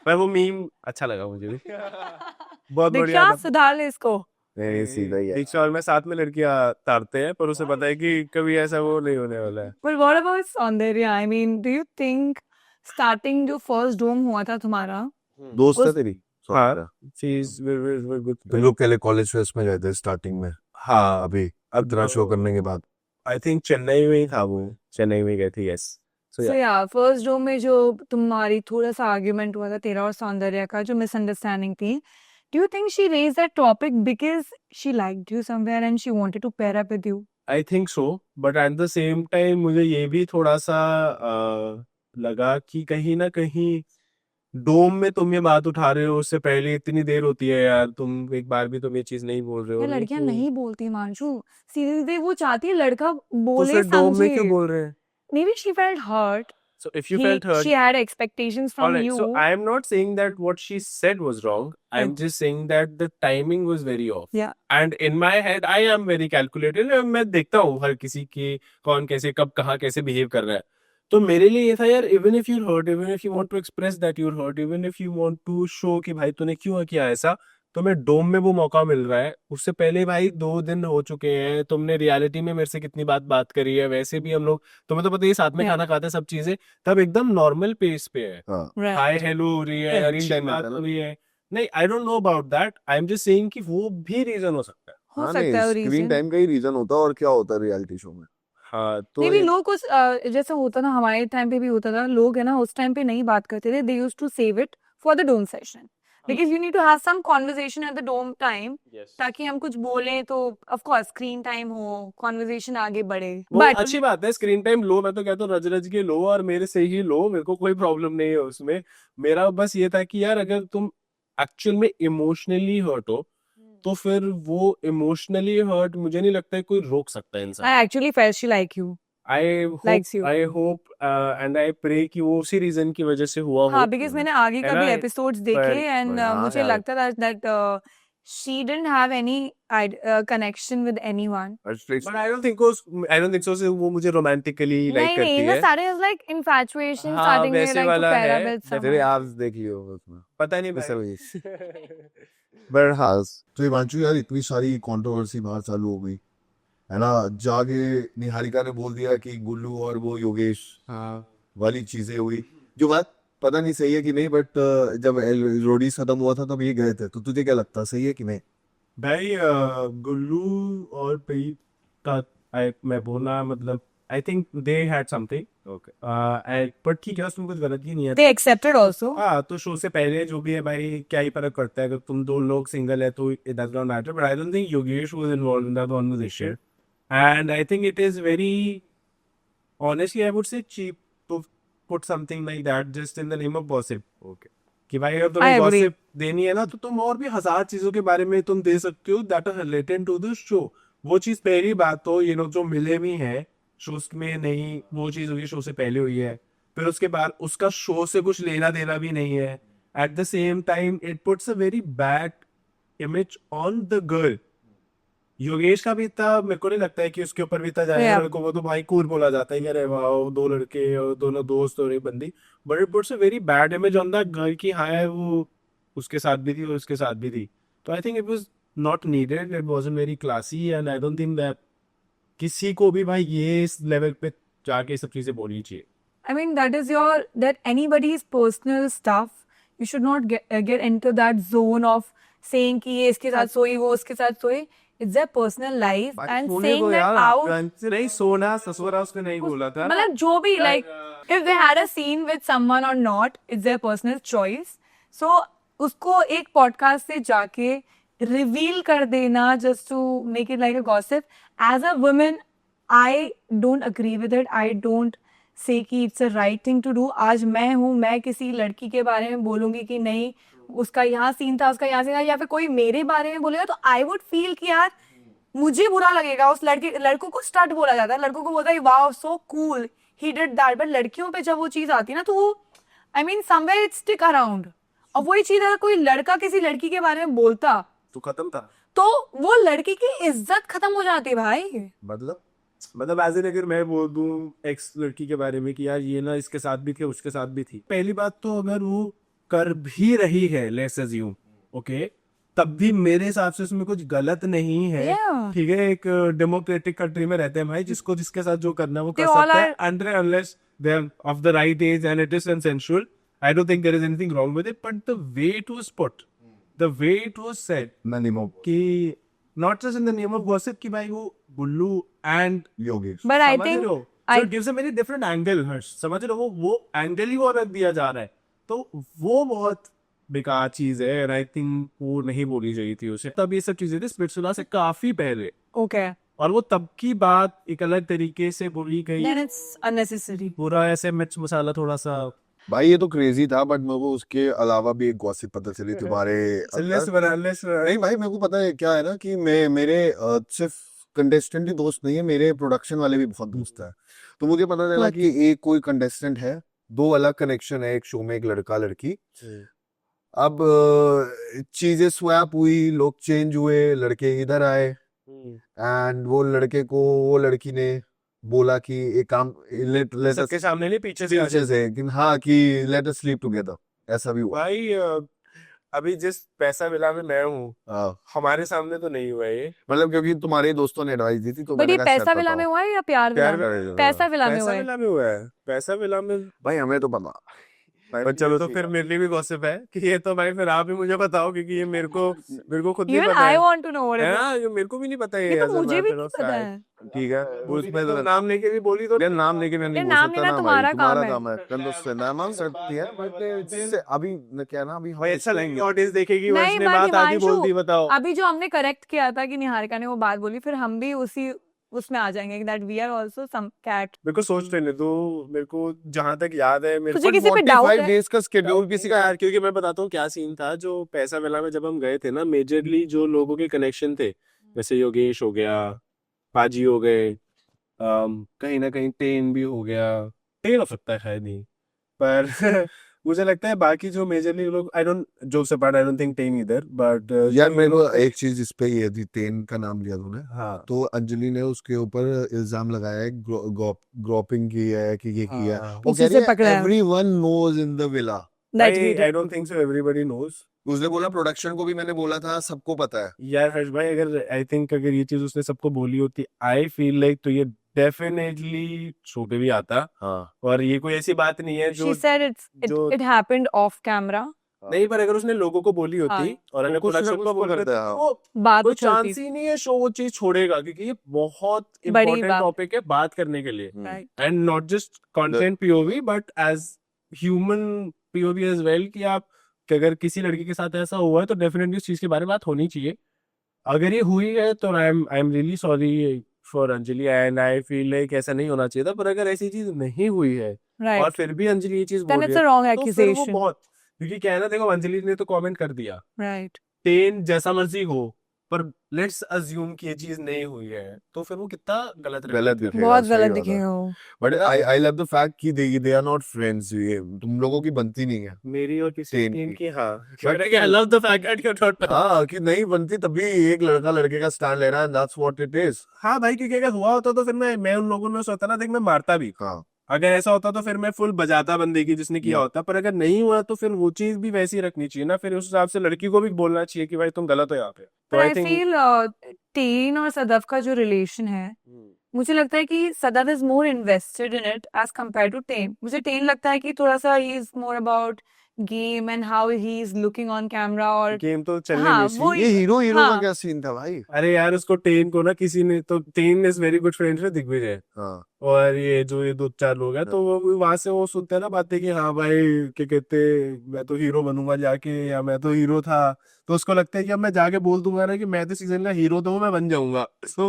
पर वो मीम अच्छा लगा मुझे भी। बहुत बढ़िया दीक्षा था। सुधार ले इसको। नहीं सीधा ही है। दीक्षा और मैं साथ में लड़कियां तारते हैं, पर उसे पता है कि कभी ऐसा वो नहीं होने वाला है। But what about Soundarya? I mean, do you think starting जो first dome हुआ था तुम्हारा, दोस्त है उस- तेरी? हाँ, she's very good. तुम लोग के लिए कॉलेज फेस्ट में गए थे स्टार्टिंग में, हाँ, अभी इतना शो करने के बाद। आई थिंक चेन्नई में ही था वो, चेन्नई में गए थे। Yes, so yeah, first dome में जो तुम्हारी थोड़ा सा argument हुआ था तेरा और सौंदर्या का, जो misunderstanding थी, do you think she raised that topic because she liked you somewhere and she wanted to pair up with you? I think so, but at the same time मुझे ये भी थोड़ा सा लगा कि कहीं ना कहीं डोम में तुम ये बात उठा रहे हो, उससे पहले इतनी देर होती है यार, तुम एक बार भी तुम ये चीज नहीं बोल रहे हो। ये लड़कियां तो- नहीं बोलती मानसू, सीधे वो चाहती है लड़का तो बोले फिर डोम में क्यों समझे। बोल रहे हैं? Maybe she felt hurt. So if you felt hurt, She had expectations from alright, you. so I am not saying that what she said was wrong. I'm just saying that the timing was very off. Yeah. And in my head, I am very calculated. मैं देखता हूँ हर किसी की कौन कैसे कब कहाँ कैसे बिहेव कर रहा है। तो मेरे लिए ये था यार, even if you're hurt, even if you want to express that you're hurt, even if you want to show कि भाई तूने क्यों किया ऐसा, तो मैं डोम में वो मौका मिल रहा है। उससे पहले भाई 2 दिन हो चुके हैं, तुमने रियलिटी में मेरे से कितनी बात करी है, वैसे भी हम लोग तुम्हें तो पता ही साथ में Yeah. खाना खाते हैं, सब चीजें तब एकदम नॉर्मल पेस पे है। हाँ Right. हाय हेलो हो रही है, Screen अच्छी time बात आता है हो ना। रही है। नहीं, I don't know about that, I am just saying कि वो भी रीजन हो सकता है। हो हाँ, सकता नहीं है वो स्क्रीन reason. टाइम का ही रीजन होता है, और क्या होता है रियलिटी शो में। हाँ, तो नहीं भी लोग कुछ जैसा होता ना, हमारे टाइम पे भी होता था, लोग है ना उस टाइम पे नहीं बात करते थे, they used to save it for the dome session because you need to have some conversation at the dome time ताकि हम कुछ बोलें तो of course screen time हो, conversation आगे बढ़े। वो But अच्छी बात है, स्क्रीन टाइम लो, मैं तो कहता हूँ रज रज के लो और मेरे से ही लो, मेरे को कोई प्रॉब्लम नहीं है उसमें। मेरा बस ये था कि यार अगर तुम एक्चुअल में इमोशनली हर्ट हो, तो फिर वो इमोशनली हर्ट मुझे नहीं लगता है कोई रोक सकता है I इंसान। actually felt she like you. Likes you. I hope and I pray कि वो उसी रीजन की वजह से हुआ हो। हाँ, because मैंने आगे है का भी ना, एपिसोड्स देखे पर- and हाँ मुझे यार। लगता था that she didn't have any connection with anyone. But I don't think so से वो मुझे romantically like नहीं करती नहीं, है। the starting is like infatuation, हाँ, starting में वैसे like to वाला pair up है, with जैसे तेरे someone. एब्स देख लियो उसमें। पता नहीं वैसे भाई। वही। बट हाँ, तो हिमांशु यार इतनी सारी कंट्रोवर्सी बाहर चालू हो गई है ना, जाके निहारिका ने बोल दिया कि गुल्लू और वो योगेश वाली चीजें हुई, जो बात पता नहीं सही है कि नहीं, बट जब रोडीज खत्म हुआ था तब ये गए थे, तो तुझे क्या लगता है सही है कि नहीं? भाई गुल्लू और प्रीत का मैं बोलना मतलब I think they had something okay पर ठीक है, उसमें कुछ गलत ही नहीं है। They accepted also. हाँ, तो शो से पहले जो भी है भाई क्या ही फर्क पड़ता है, अगर तुम 2 लोग सिंगल है तो it does not matter, but I don't think Yogesh was involved in that conversation and I think it is very honestly I would say cheap to put something like that just in the name of gossip. Okay कि भाई अगर I तुम्हें agree. गॉसिप देनी है ना तो तुम और भी 1000 चीजों के बारे में तुम दे सकते हो that are related to the show. वो चीज पहली बात तो ये लोग जो मिले भी हैं शोज में नहीं, वो चीज हुई शो से पहले हुई है, फिर उसके बाद उसका शो से कुछ लेना देना भी नहीं है। Eight the same time it puts a very bad image on the girl. Yogesh का भी इतना मेरे को नहीं लगता है कि उसके ऊपर भी इतना जाएगा, Yeah. मेरे को वो तो भाई कूल बोला जाता है कि अरे वाह 2 लड़के और दोनों दोस्त और एक बंदी, but it puts a very bad image on that girl कि हाँ यार वो उसके साथ भी थी और उसके साथ भी थी। तो आई think it was not needed, it wasn't very classy and I don't think that किसी को भी भाई ये इस लेवल पे जाके ये सब चीजें बोलनी चाहिए। I mean, that anybody's personal stuff. You should not get into that zone of saying कि ये इसके साथ सोई, वो उसके साथ सोई. It's their personal life बाकी and सोने saying को that यार, out. नहीं सोना ससुरा उसने नहीं बोला था। मतलब जो भी like if they had a scene with someone or not, it's their personal choice. So उसको एक podcast से जाके reveal कर देना just to make it like a gossip. As a woman, I don't agree with it. I don't say कि it's a right thing to do. आज मैं हूँ, मैं किसी लड़की के बारे में बोलूँगी कि नहीं उसका यहाँ सीन था, उसका यहाँ सीन था, या फिर कोई मेरे बारे में बोलेगा तो I would feel कि यार मुझे बुरा लगेगा। उस लड़कों को स्टड बोला जाता है, लड़कों को बोलता है wow so cool he did that, but लड़कियों पे जब वो चीज आती है ना तो वो I mean somewhere it stick around. और वही चीज अगर कोई लड़का किसी लड़की के बारे में बोलता तो खत्म था। तो वो लड़की की इज्जत खत्म हो जाती है भाई। मतलब एज एन अगर मैं बोल दूं एक्स लड़की के बारे में कि यार ये ना इसके साथ भी थी उसके साथ भी थी, पहली बात तो अगर वो कर भी रही है लेट्स अज्यूम ओके, तब भी मेरे हिसाब से उसमें कुछ गलत नहीं है। Yeah. ठीक है, एक डेमोक्रेटिक कंट्री में रहते हैं भाई, जिसको जिसके साथ जो करना है वो कर They all सकता है unless they are of the right age and it is consensual. I don't think there is anything wrong with it, but the way it was put, the way it was said कि not just in the name of gossip कि भाई वो गुल्लू and योगेश बट आई समझ थिंक रहे हो? So it gives a very different angle, हर्ष, समझ रहे हो? वो एंगल ही वो अलग दिया जा रहा है, तो वो बहुत बेकार चीज है and I think वो नहीं बोली चाहिए थी उसे। तब ये सब चीजें थी स्पिट्सुला से काफी पहले, ओके और वो तब की बात एक अलग तरीके से बोली गई, देन इट्स अननेसेसरी। पूरा ऐसे मिर्च मसाला थोड़ा सा भाई ये तो क्रेजी था, बट मेरे को उसके अलावा भी एक गॉसिप पता चली तुम्हारे नहीं भाई, मेरे को पता है क्या है ना कि मेरे सिर्फ कंटेस्टेंट ही दोस्त नहीं है, मेरे प्रोडक्शन वाले भी बहुत दोस्त है। तो मुझे पता चला कि एक कोई कंटेस्टेंट है, दो अलग कनेक्शन है एक शो में, एक लड़का लड़की। अब चीजें स्वैप हुई, लोग चेंज हुए, लड़के इधर आए एंड वो लड़के को वो लड़की ने बोला कि एक काम सबके सामने नहीं पीछे से पीछे से कि हाँ कि लेट अस स्लीप टुगेदर, ऐसा भी हुआ। भाई अभी जिस पैसा मिला में मैं हूँ हाँ, हमारे सामने तो नहीं हुआ ये। मतलब क्योंकि तुम्हारे दोस्तों ने एडवाइस दी थी तो बट मैंने ये कहा पैसा शायद विला पता में हो। हुआ है या प्यार विला प्यार में? विला में पैसा विला में पैसा हुआ है। विला में हुआ है, पैसा विला में। भाई हमें तो पता पर चलो तो फिर मेरे लिए भी गॉसिप है कि ये तो भाई फिर आप ही मुझे बताओ, क्योंकि ये मेरे को खुद नहीं इवन पता आई है। वांट टू नो व्हाट है इट ना, ये मेरे को भी नहीं पता ये तो as a मुझे भी matter नहीं of पता fact। है। ठीक है उसमें तो तो नाम लेके भी बोली तो यार नाम लेके मैं नहीं ये बोल नाम सकता लेना ना तुम्हारा भाई, तुम्हारा काम है। काम है कंदो से नाम सकती है, बट इससे अभी क्या ना अभी भाई अच्छा लगेगा, ऑडियंस देखेगी, नहीं, वर्ष ने but बात आधी हिमांशु, बोलती बताओ। अभी जो हमने करेक्ट किया था कि निहारिका ने वो बात बोली, फिर हम भी उसी उसमें आ जाएंगे that we are also some cat. मेरे को सोच लेने दो, मेरे को जहां तक याद है मेरे तुझे किसी पे डाउट 45 है? डेज का शेड्यूल स्केड्यूल किसी का यार, क्योंकि मैं बताता हूँ क्या सीन था। जो पैसा मिला में जब हम गए थे ना, मेजरली जो लोगों के कनेक्शन थे, जैसे योगेश हो गया, पाजी हो गए, कहीं ना कहीं टेन भी हो गया, टेन हो सकता है शायद नहीं, पर मुझे लगता है बाकी जो मेजरली लोग, I don't jokes apart, I don't think ten इधर, बट यार मेरे को एक चीज इस पे ये थी, तेन का नाम लिया तूने, हाँ तो अंजलि ने उसके ऊपर इल्जाम लगाया है ग्रोपिंग की है कि ये किया है। हाँ। वो उसी कह से रही है पकड़ा है। Everyone knows in the villa. That we I don't think so everybody knows. उसने बोला प्रोडक्शन को भी मैंने बोला था, सबको पता है। यार हर्ष भाई, अगर आई थिंक अगर ये चीज उसने सबको बोली होती, आई फील लाइक, तो ये डेफिनेटली शो पे भी आता। हाँ और ये कोई ऐसी बात नहीं है शी जो सेड जो- इट हैपेंड ऑफ कैमरा। नहीं, पर अगर उसने लोगों को बोली होती हाँ। और अगर कुछ ना प्रोडक्शन कुछ को तो बोल करता है, तो बात कोई चलती चांस ही नहीं है शो वो चीज छोड़ेगा, क्योंकि ये बहुत बड़ी इंपॉर्टेंट बात। टॉपिक है बात करने के लिए, right. And not just content POV but as human POV as well, कि आप कि अगर किसी लड़की के साथ ऐसा हुआ है तो डेफिनेटली उस चीज के बारे में बात होनी चाहिए। अगर ये हुई है तो आई am really sorry for Anjali, and I feel like ऐसा नहीं होना चाहिए था। पर अगर ऐसी चीज नहीं हुई है और राइट, फिर भी अंजलि ये चीज देन बोल इट्स रही अ है, रॉन्ग तो फिर वो एक्यूजेशन। बहुत, क्योंकि क्या है ना, देखो अंजलि ने तो कमेंट कर दिया राइट, टेन जैसा मर्जी हो, पर लेट्स अज्यूम कि ये चीज नहीं हुई है, तो फिर वो कितना गलत गलत दिखेगा, बहुत सही गलत बात है। दिखेगा वो। But I love the fact कि दे आर नॉट फ्रेंड्स, ये तुम लोगों की बनती नहीं है। मेरी और किसी टेन टीम की। की। हाँ, But- I love the fact that you are not. हाँ कि नहीं बनती, तभी एक लड़का लड़के का स्टैंड ले रहा है, दैट्स व्हाट इट इज। हाँ भाई, क्योंकि अगर हुआ होता तो फिर मैं उन लोगों में से होता ना, देख मैं मारता भी। हाँ अगर ऐसा होता तो फिर मैं फुल बजाता बंदे की जिसने किया होता, पर अगर नहीं हुआ तो फिर वो चीज भी वैसी रखनी चाहिए ना, फिर उस हिसाब से लड़की को भी बोलना चाहिए कि भाई तुम गलत हो यहाँ पे। तो पर आई आई थिंक फील टेन और सदफ का जो रिलेशन है, मुझे लगता है कि Sadaf is more invested in it as compare to ten. मुझे टेन लगता है कि थोड़ा सा ही is more about game and how he's looking on camera और गेम तो चलने हाँ नहीं चाहिए। वो ये हीरो हीरो का हाँ क्या सीन था भाई? अरे यार उसको टेन को ना किसी ने तो ten is very good friend है दिग्विजय हाँ और ये जो ये दो चार लोग हैं तो वहां से वो सुनते हैं ना बातें कि हाँ भाई क्या कहते मैं तो हीरो बनूंगा जाके या मैं तो हीरो था तो उसको लगता है कि अब मैं जाके बोल दूंगा ना कि मैं तो सीजन का हीरो तो हूँ मैं बन जाऊंगा सो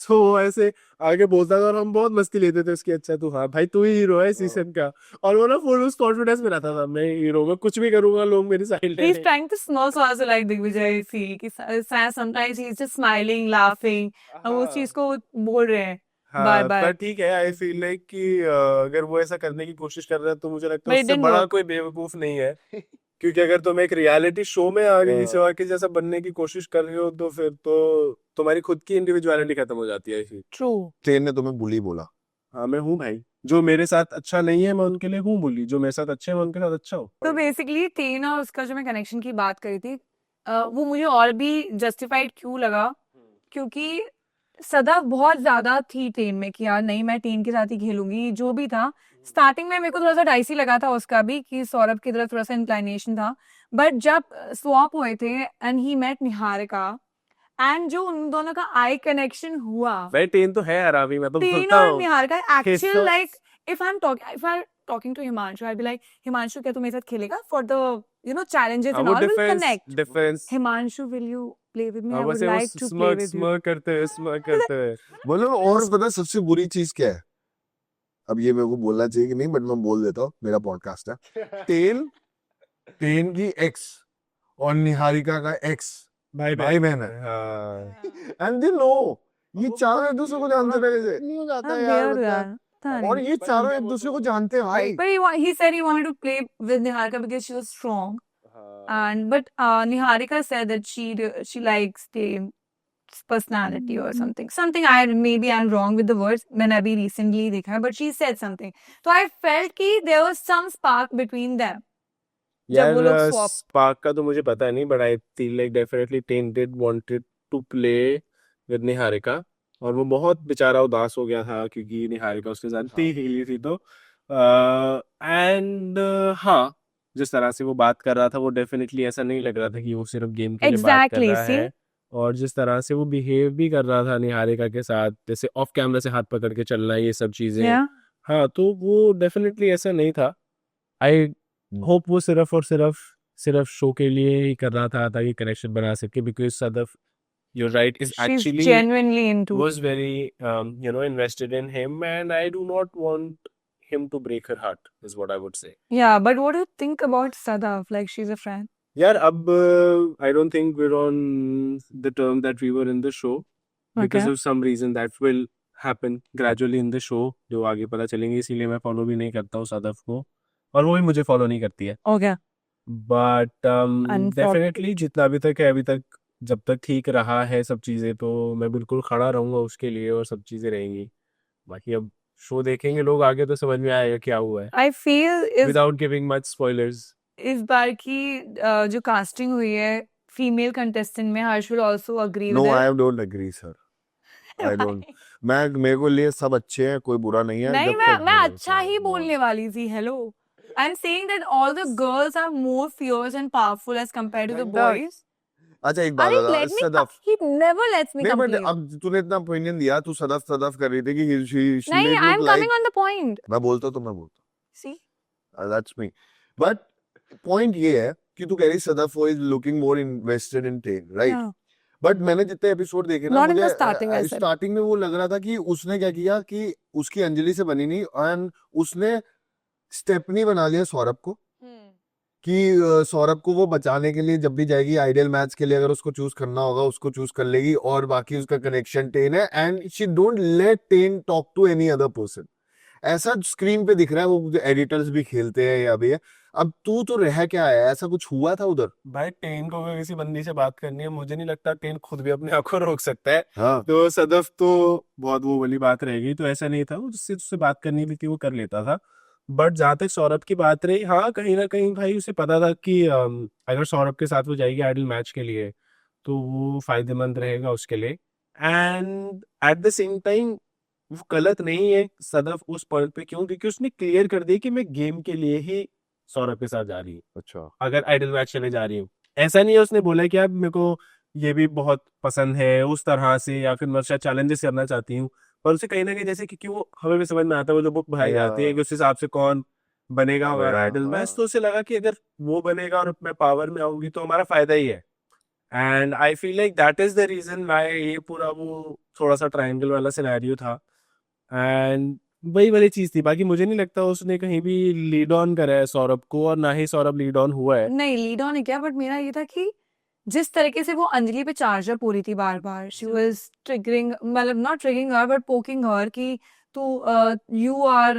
वो ऐसे आगे बोलता था और हम बहुत मस्ती लेते थे उसकी अच्छा तू हाँ भाई तू ही हीरो है सीजन का और वो ना फुल उस कॉन्फिडेंस में रहता था मैं हीरो मैं कुछ भी करूंगा लोग मेरी side he's trying to smile so also like Digvijay see कि sometimes he's just smiling laughing और वो उस चीज को बोल रहे हैं बार हाँ बार पर ठीक है आई फील लाइक कि अगर वो ऐसा करने की कोशिश कर रहा है तो मुझे लगता but है it उससे didn't बड़ा work कोई बेवकूफ नहीं है क्योंकि अगर तुम एक रियलिटी शो में आगे किसी और के जैसा बनने की कोशिश कर रहे हो तो फिर तो तुम्हारी खुद की इंडिविजुअलिटी खत्म हो जाती है फिर true ट्रेन ने तुम्हें बुली बोला। हाँ मैं हूँ भाई जो मेरे साथ अच्छा नहीं है मैं उनके लिए हूँ बोली जो मेरे साथ अच्छे हैं मैं उनके साथ अच्छा हूँ तो बेसिकली तेन और उसका जो मैं कनेक्शन की बात करी थी वो मुझे और भी जस्टिफाइड क्यों लगा क्योंकि सदा बहुत ज्यादा थी टेन में कि यार नहीं मैं टेन के साथ ही खेलूंगी जो भी था स्टार्टिंग में मेरे को थोड़ा सा डाइसी लगा था उसका भी कि सौरभ की तरफ थोड़ा सा इंक्लाइनेशन था बट जब स्वॉप हुए थे and he met Niharika and जो उन दोनों का आई कनेक्शन हुआ भाई टेन तो है हरामी मैं तो टेन बोलता और हूँ Niharika He's actual so- like if I'm talking to Himanshu, I'll be like, Himanshu, क्या तू मेरे साथ खेलेगा for the challenges हाँ and वो all will defence connect. Defence Himanshu, will you play with me? हाँ I would वैसे वो like to play smirk with you. Smirk करते हुए स्मर्क करते हुए बोलो और पता है सबसे बुरी चीज क्या है? अब ये मेरे को बोलना चाहिए कि नहीं बट मैं बोल देता हूँ मेरा पॉडकास्ट है। टेन टेन की एक्स और निहारिका का एक्स भाई बहन है हाँ एंड दे नो ये चारों एक दूसरे को जानते पहले से नहीं हो जाता हाँ, है यार weird मतलब। यार, पता और नहीं. ये चारों एक दूसरे को जानते हैं भाई। But he said he wanted to play with Niharika because she was strong. हाँ And but Niharika said that she likes Tame's personality or something. Something maybe I'm wrong with the words. मैंने अभी recently देखा है, but she said something. So I felt कि there was some spark between them. जब यार वो लोग swap स्पार्क का तो मुझे पता नहीं but I feel like definitely Tain did wanted to play with Niharika और वो बहुत बेचारा उदास हो गया था क्योंकि निहारिका उसके साथ थी खेली थी तो एंड हाँ जिस तरह से वो बात कर रहा था वो डेफिनेटली ऐसा नहीं लग रहा था कि वो सिर्फ गेम के लिए बात कर Exactly, रहा see? है और जिस तरह से वो बिहेव भी कर रहा था निहारिका के साथ जैसे ऑफ कैमरा से हाथ पकड़ के चलना ये सब चीजें Yeah. हाँ तो वो डेफिनेटली ऐसा नहीं था आई होप वो सिर्फ और सिर्फ शो के लिए ही कर रहा था ताकि कनेक्शन बना सके because Sadaf you're right is She's actually genuinely into was very invested in him and I do not want him to break her heart is what I would say Yeah, but what do you think about Sadaf? Like she's a friend. यार अब I don't think we're on the term that we were in the show because Okay. of some reason that will happen gradually in the show जो आगे पता चलेंगे इसीलिए मैं फॉलो भी नहीं करता हूँ सदफ को और वो भी मुझे फॉलो नहीं करती है Okay. But Unfortunate. डेफिनेटली जितना अभी तक है अभी तक जब तक ठीक रहा है सब चीजें तो मैं बिल्कुल खड़ा रहूंगा उसके लिए और सब चीजें रहेंगी बाकी अब शो देखेंगे लोग आगे तो समझ में आएगा क्या हुआ है I feel without giving much spoilers इस बार की जो कास्टिंग हुई है फीमेल कंटेस्टेंट में Harsh will also agree no with I don't agree sir I don't मैं मेरे को लिए सब अच्छे हैं कोई बुरा नहीं है नहीं जब मैं तक मैं अच्छा ही बोलने वाली थी hello I am saying that all the girls are more fierce and powerful as compared to the Gandhi. Boys अच्छा एक बात अरे बता let me Sadaf he never lets me नहीं बट कंप्लीट अब तूने इतना ओपिनियन दिया तू सदफ सदफ कर रही थी कि she नहीं made I look am like coming on the point मैं बोलता तो मैं बोलता see that's me but point ये है कि तू कह रही सदफ वो is looking more invested in Tain right but मैंने जितने एपिसोड देखे ना Not in the मुझे starting, I said. स्टार्टिंग में वो लग रहा था कि उसने क्या किया कि उसकी अंजलि से बनी नहीं एंड उसने स्टेपनी बना लिया सौरभ को कि सौरभ को वो बचाने के लिए जब भी जाएगी आइडियल मैच के लिए अगर उसको चूज करना होगा उसको चूज कर लेगी और बाकी उसका कनेक्शन टेन है and she don't let Tain talk to any other person ऐसा स्क्रीन पे दिख रहा है वो एडिटर्स भी खेलते हैं या भी है अब तू तो रह क्या है ऐसा कुछ हुआ था उधर भाई टेन को अगर किसी बंदी से बात करनी है मुझे नहीं लगता टेन खुद भी अपने आप को रोक सकता है हाँ तो सदफ तो बहुत वो वाली बात रहेगी तो ऐसा नहीं था वो जिससे उससे बात करनी भी थी वो कर लेता था बट जहाँ तक सौरभ की बात रही हाँ कहीं ना कहीं भाई उसे पता था कि अगर सौरभ के साथ वो जाएगी आइडल मैच के लिए तो वो फायदेमंद रहेगा उसके लिए and eight the same time वो गलत नहीं है सदफ उस पॉइंट पे क्यों क्योंकि उसने क्लियर कर दिया कि मैं गेम के लिए ही सौरभ के साथ जा रही है, अच्छा अगर आइडल मैच चले जा रही हूँ। ऐसा नहीं है उसने बोला कि यार मेरे को ये भी बहुत पसंद है उस तरह से, या फिर मैं शायद चैलेंजेस करना चाहती हूँ, पर उसे कहीं ना कहीं जैसे क्योंकि वो हमें भी समझ में आता है वो जो बुक भाई आती है कि उस हिसाब से कौन बनेगा हमारा आइडल मैच, तो उसे लगा कि अगर वो बनेगा और मैं पावर में आऊंगी तो हमारा फायदा ही है। And I feel like that is the reason why ये पूरा वो थोड़ा सा ट्रायंगल वाला सिनेरियो था। एंड वही वाली चीज थी, बाकी मुझे नहीं लगता उसने कहीं भी लीड ऑन करा है सौरभ को, और ना ही सौरभ लीड ऑन हुआ है। नहीं लीड ऑन है क्या, बट मेरा ये था कि जिस तरीके से वो अंजलि पे चार्जर पूरी थी बार बार, शी वाज ट्रिगरिंग, मतलब not triggering her but poking her कि तू you are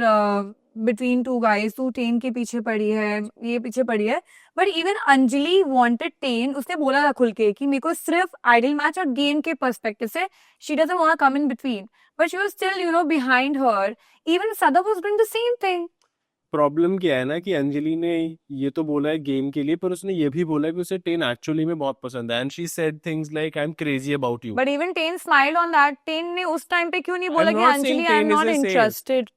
between two guys, तू टेन के पीछे पड़ी है, ये पीछे पड़ी है। But even Anjali wanted ten, उसने बोला था खुल के कि मेरे को सिर्फ आइडल मैच और गेम के पर्सपेक्टिव से she doesn't want to come in between, but she was still you know behind her. Even सदप was doing the same thing. Problem क्या है ना कि अंजलि ने ये तो बोला है गेम के लिए, पर उसने ये भी बोला है कि उसे टेन एक्चुअली में बहुत पसंद है, and she said things like I am crazy about you. But even ten smiled on that. Ten ने उस टाइम पे क्यों नहीं बोला I'm कि not Anjali saying I am Tain is not a saint. Interested?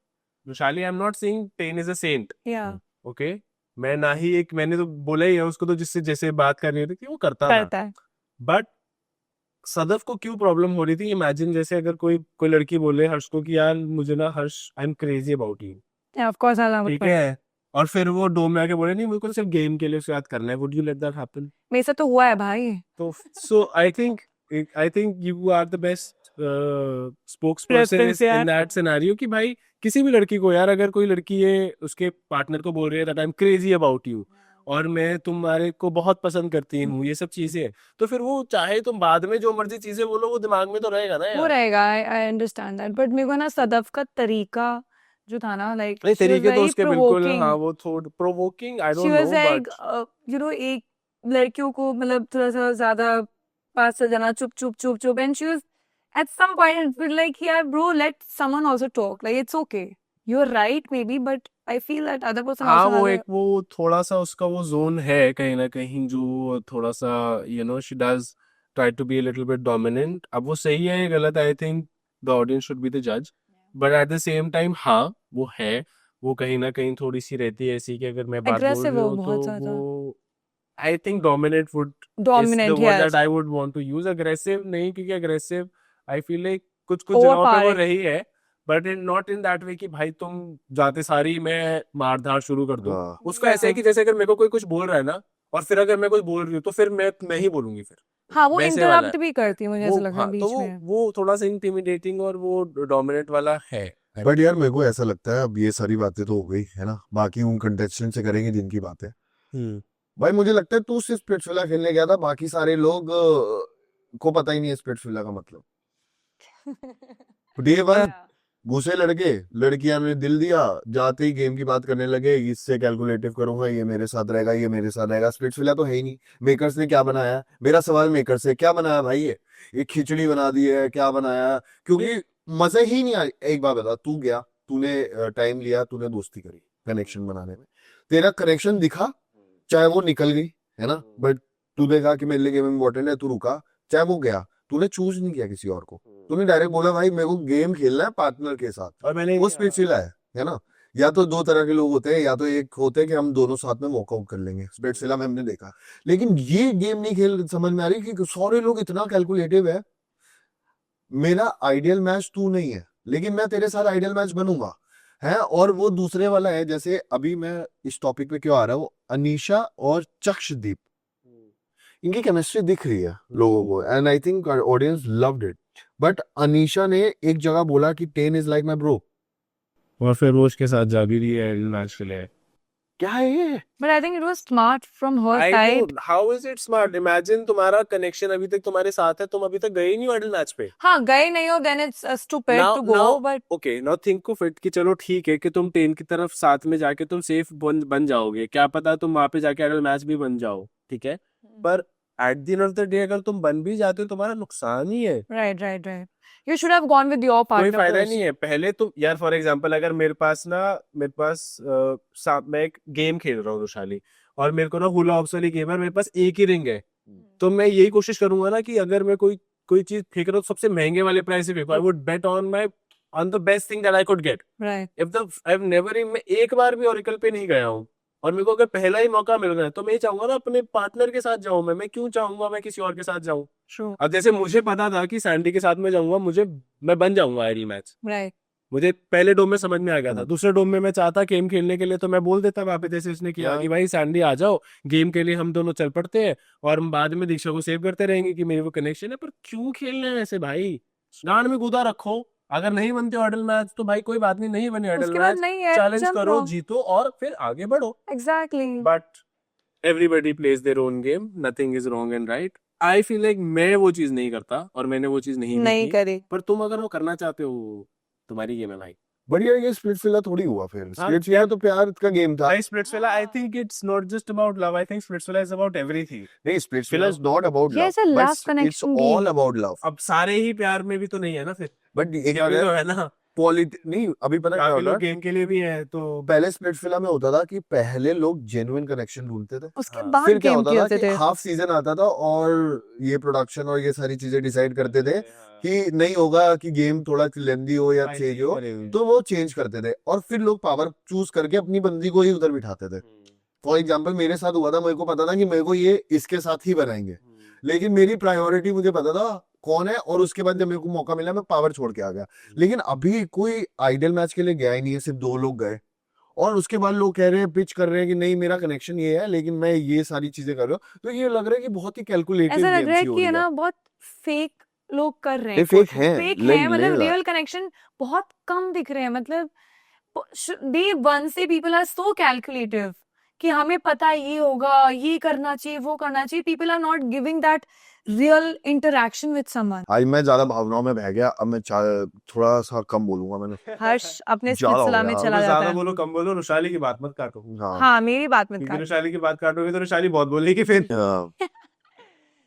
Vaishali, I am not saying Tain is a saint, या ओके। मैं ना ही एक, मैंने तो बोला ही है उसको, तो जिससे जैसे बात करनी होती थी वो करता था। करता है। बट सदफ को क्यों प्रॉब्लम हो रही थी, इमेजिन जैसे अगर कोई कोई लड़की बोले हर्ष को कि यार मुझे ना Harsh I am crazy about you, Yeah, of course, I'll have ठीक it. है, और फिर वो डोम में आके बोले नहीं मेरे को सिर्फ गेम के लिए उसके साथ करना है, would you let that happen? मेरे साथ तो हुआ है भाई। तो so I think you are the best spokesperson Reference यार। इन दैट सिनेरियो कि भाई किसी भी लड़की को, यार अगर कोई लड़की है उसके पार्टनर को बोल रही है that I am crazy about you और मैं तुम्हारे को बहुत पसंद करती हूँ, ये सब चीजें हैं, तो फिर वो चाहे तुम बाद में जो मर्जी चीजें बोलो वो दिमाग में तो रहेगा ना वो यार। रहेगा, आई अंडरस्टैंड दैट, बट मेरे को ना सदफ का तरीका जो था ना, लाइक नहीं शी वाज तरीके तो वेरी उसके बिल्कुल, प्रोवोकिंग। हाँ वो थोड़ा provoking, I she don't was know like but you know, एक लड़कियों को मतलब थोड़ा सा ज्यादा पास से जाना, चुप चुप चुप चुप, and she was at some point it feel like yeah bro, let someone also talk, like it's okay, you're right maybe, but I feel that other person हाँ also वो has एक वो थोड़ा सा उसका वो जोन है कहीं ना कहीं, जो थोड़ा सा you know she does try to be a little bit dominant. अब वो सही है या गलत, I think the audience should be the जज, but at the same time हाँ वो है, वो कहीं ना कहीं थोड़ी सी रहती है ऐसी कि अगर मैं बात बोल aggressive रही हो हूँ बहुत तो ज्यादा, वो I think dominate would is the dominant, word yes, that I would want to use. Aggressive नहीं, क्योंकि अग्रेसिव आई फील लाइक कुछ कुछ जगहों पे वो overpowering, रही है, but in not in that way कि भाई तुम जाते सारी मैं मार धाड़ शुरू कर दूं। हाँ उसका ऐसा है कि जैसे अगर मेरे को कोई कुछ बोल रहा है ना, और फिर अगर मैं कुछ बोल रही हूँ तो फिर मैं ही बोलूंगी फिर, हाँ वो वैसे वाला है इंटरप्ट भी करती है, मुझे वो। ऐसा लग रहा हाँ है तो बीच में। वो थोड़ा सा इंटिमिडेटिंग और वो डोमिनेट वाला है। बट यार मेरे को ऐसा लगता है अब ये सारी बातें तो हो गई है ना, बाकी उन कंटेस्टेंट से करेंगे जिनकी बात है। भाई मुझे लगता है तू सिर्फ स्पिरिटविला खेलने गया था, बाकी सारे लोग को पता ही नहीं है स्पिरिटविला का मतलब। डे वन घुसे लड़के, लड़कियां ने दिल दिया, जाते ही गेम की बात करने लगे, इससे कैलकुलेटिव करूंगा, ये मेरे साथ रहेगा, ये मेरे साथ रहेगा। स्पिरिटविला तो है ही नहीं। मेकर्स ने क्या बनाया? मेरा सवाल मेकर्स से, क्या बनाया भाई? ये खिचड़ी बना दी है, क्या बनाया? क्योंकि मजा ही नहीं आया। एक बात बता, तू गया, तूने टाइम लिया, तूने दोस्ती करी कनेक्शन बनाने में, तेरा कनेक्शन दिखा, चाहे वो निकल गई है ना, बट तूने कहा कि मेरे लिए गेम इम्पोर्टेंट है, तू रुका, चाहे वो गया, तूने चूज नहीं किया किसी और को, तूने डायरेक्ट बोला भाई मेरे को गेम खेलना है पार्टनर के साथ। और मैंने वो स्पिरिटविला है ना। या तो दो तरह के लोग होते हैं, या तो एक होते हैं कि हम दोनों साथ में वॉकआउट कर लेंगे, स्पिरिटविला में हमने देखा। लेकिन ये गेम नहीं खेल समझ में आ रही कि सारे लोग इतना कैलकुलेटिव है। मेरा आइडियल मैच तू नहीं है, लेकिन मैं तेरे साथ आइडियल मैच बनूंगा है। और वो दूसरे वाला है, जैसे अभी मैं इस टॉपिक पे क्यों आ रहा हूँ, अनीशा और चक्षदीप, इनकी केमिस्ट्री दिख रही है लोगों को, and I think audience loved it. But Anisha ने एक जगह बोला कि ten is like my bro, और फिर वो उसके साथ जा भी रही है मैच के लिए। क्या है ये? But I think it was smart from her I side. know, how is it smart? Imagine तुम्हारा कनेक्शन अभी तक तुम्हारे साथ है, तुम अभी तक गए ही नहीं आइडल मैच पे। हाँ गए नहीं हो, then it's stupid Now- to go, now- but okay now think of it कि चलो ठीक है कि तुम टेन की तरफ साथ में जाके तुम सेफ बन जाओगे, क्या पता तुम वहां पे जाके आइडल मैच भी बन जाओ, ठीक है, पर at the end of the day अगर तुम बन भी जाते हो तुम्हारा नुकसान ही है, right. You should have gone with your कोई partner फायदा first. नहीं है। पहले तुम यार फॉर एग्जांपल अगर मेरे पास मैं एक गेम खेल रहा हूँ वैशाली, और मेरे को ना हुला हॉप्स वाली गेम है, मेरे पास एक ही रिंग है, तो मैं यही कोशिश करूंगा ना कि अगर मैं कोई चीज फेंक रहा हूँ सबसे महंगे वाले प्राइस से फेंकूं, I would bet on the best thing that I could get. Right. मैं एक बार भी ओरेकल पे नहीं गया हूँ और मेरे को अगर पहला ही मौका मिल रहा है तो मैं ये चाहूंगा ना अपने पार्टनर के साथ जाऊं। मैं क्यों चाहूंगा मैं किसी और के साथ जाऊं? True. अब जैसे मुझे पता था कि सैंडी के साथ मैं जाऊंगा, मैं बन जाऊंगा आईडी मैच। Right. मुझे पहले डोम में समझ में आ गया था। हम्म। दूसरे डोम में मैं चाहता गेम खेलने के लिए तो मैं बोल देता वहां पे, जैसे उसने किया हाँ। कि भाई सैंडी आ जाओ गेम के लिए, हम दोनों चल पड़ते हैं और हम बाद में दीक्षा को सेव करते रहेंगे कि मेरे वो कनेक्शन है। पर क्यों खेलना है ऐसे भाई? गांड में कूदा रखो। अगर नहीं बनते आइडल मैच तो भाई कोई बात नहीं, नहीं बने आइडल उसके बाद मैच, नहीं है, चैलेंज jump करो, लो। जीतो और फिर आगे बढ़ो। Exactly. But everybody plays their own game, nothing is wrong and right. I feel like मैं वो चीज नहीं करता और मैंने वो चीज नहीं भी नहीं की। करी। पर तुम अगर वो करना चाहते हो तुम्हारी गेम है भाई। बढ़िया, ये स्प्लिट फिला थोड़ी हुआ फिर। हाँ, स्प्लिट फिला तो प्यार का गेम था। I Splitsvilla, I think it's not just about love. I think Splitsvilla is about everything. नहीं, Splitsvilla is not about Yeah, love, it's a love but it's connection all game. About love. अब सारे ही प्यार में भी तो नहीं है ना फिर। बट एक ये भी तो है ना, क्वालिटी नहीं, अभी पता क्या काफी होता लोग है, गेम के लिए भी हैं तो पहले स्प्लिट फिला में होता था कि पहले लोग जेन्युइन कनेक्शन ढूंढते थे। उसके हाँ, बाद फिर क्या गेम होता था खेलते कि थे। हाफ सीजन आता था और ये प्रोडक्शन और ये सारी चीजें डिसाइड करते थे कि नहीं होगा कि गेम थोड़ा लेंदी हो या चेंज हो, तो वो चेंज करते थे और फिर लोग पावर चूज करके अपनी बंदी को ही उधर बिठाते थे। फॉर एग्जाम्पल मेरे साथ हुआ था, मेरे को पता था कि मेरे को ये इसके साथ ही बनाएंगे, लेकिन मेरी प्रायोरिटी मुझे पता था कौन है, और उसके बाद जब मेरे को मौका मिला मैं पावर छोड़ के आ गया। लेकिन अभी कोई आइडल मैच के लिए गया ही नहीं है, सिर्फ 2 लोग गए और उसके बाद लोग कह रहे हैं, पिच कर रहे हैं कि नहीं मेरा कनेक्शन ये है लेकिन मैं ये सारी चीजें कर रहा हूँ। तो ये लग रहा है कि बहुत ही कैलकुलेटिव ऐसा लग गेम रहा है सी हो कि रही है है। ना बहुत फेक लोग कर रहे ये हैं। fake हैं, फेक लेकिन है, मतलब नहीं रियल कनेक्शन बहुत कम दिख रहे हैं। मतलब डे वन से पीपल आर सो कैलकुलेटिव कि हमें पता है ये होगा, ये करना चाहिए, वो करना चाहिए। People are not giving that real interaction with someone. आज मैं ज्यादा भावनाओं में बह गया, अब मैं थोड़ा सा कम बोलूंगा। मैंने हर्ष अपने ज्यादा हो स्प्लिट्सविला में गया। चला जाता ज्यादा है। बोलो कम बोलो, रुशाली की बात मत काटो। हाँ, हाँ, मेरी बात मत क्योंकि काट। रुशाली की बात काटोगे तो रुशाली बहुत बोलेगी फिर। हाँ।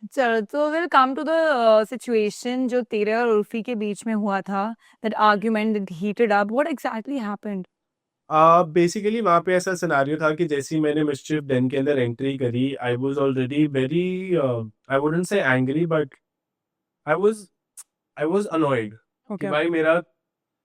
चलो, तो will come to the situation जो तेरे और उर्फी के बीच में हुआ था, that argument that heated up. What exactly happened? Basically वहां पे ऐसा सिनारियो था कि जैसे ही मैंने मिस्chief den के अंदर एंट्री करी, I was already very, I wouldn't say angry, but I was annoyed कि ओके। भाई मेरा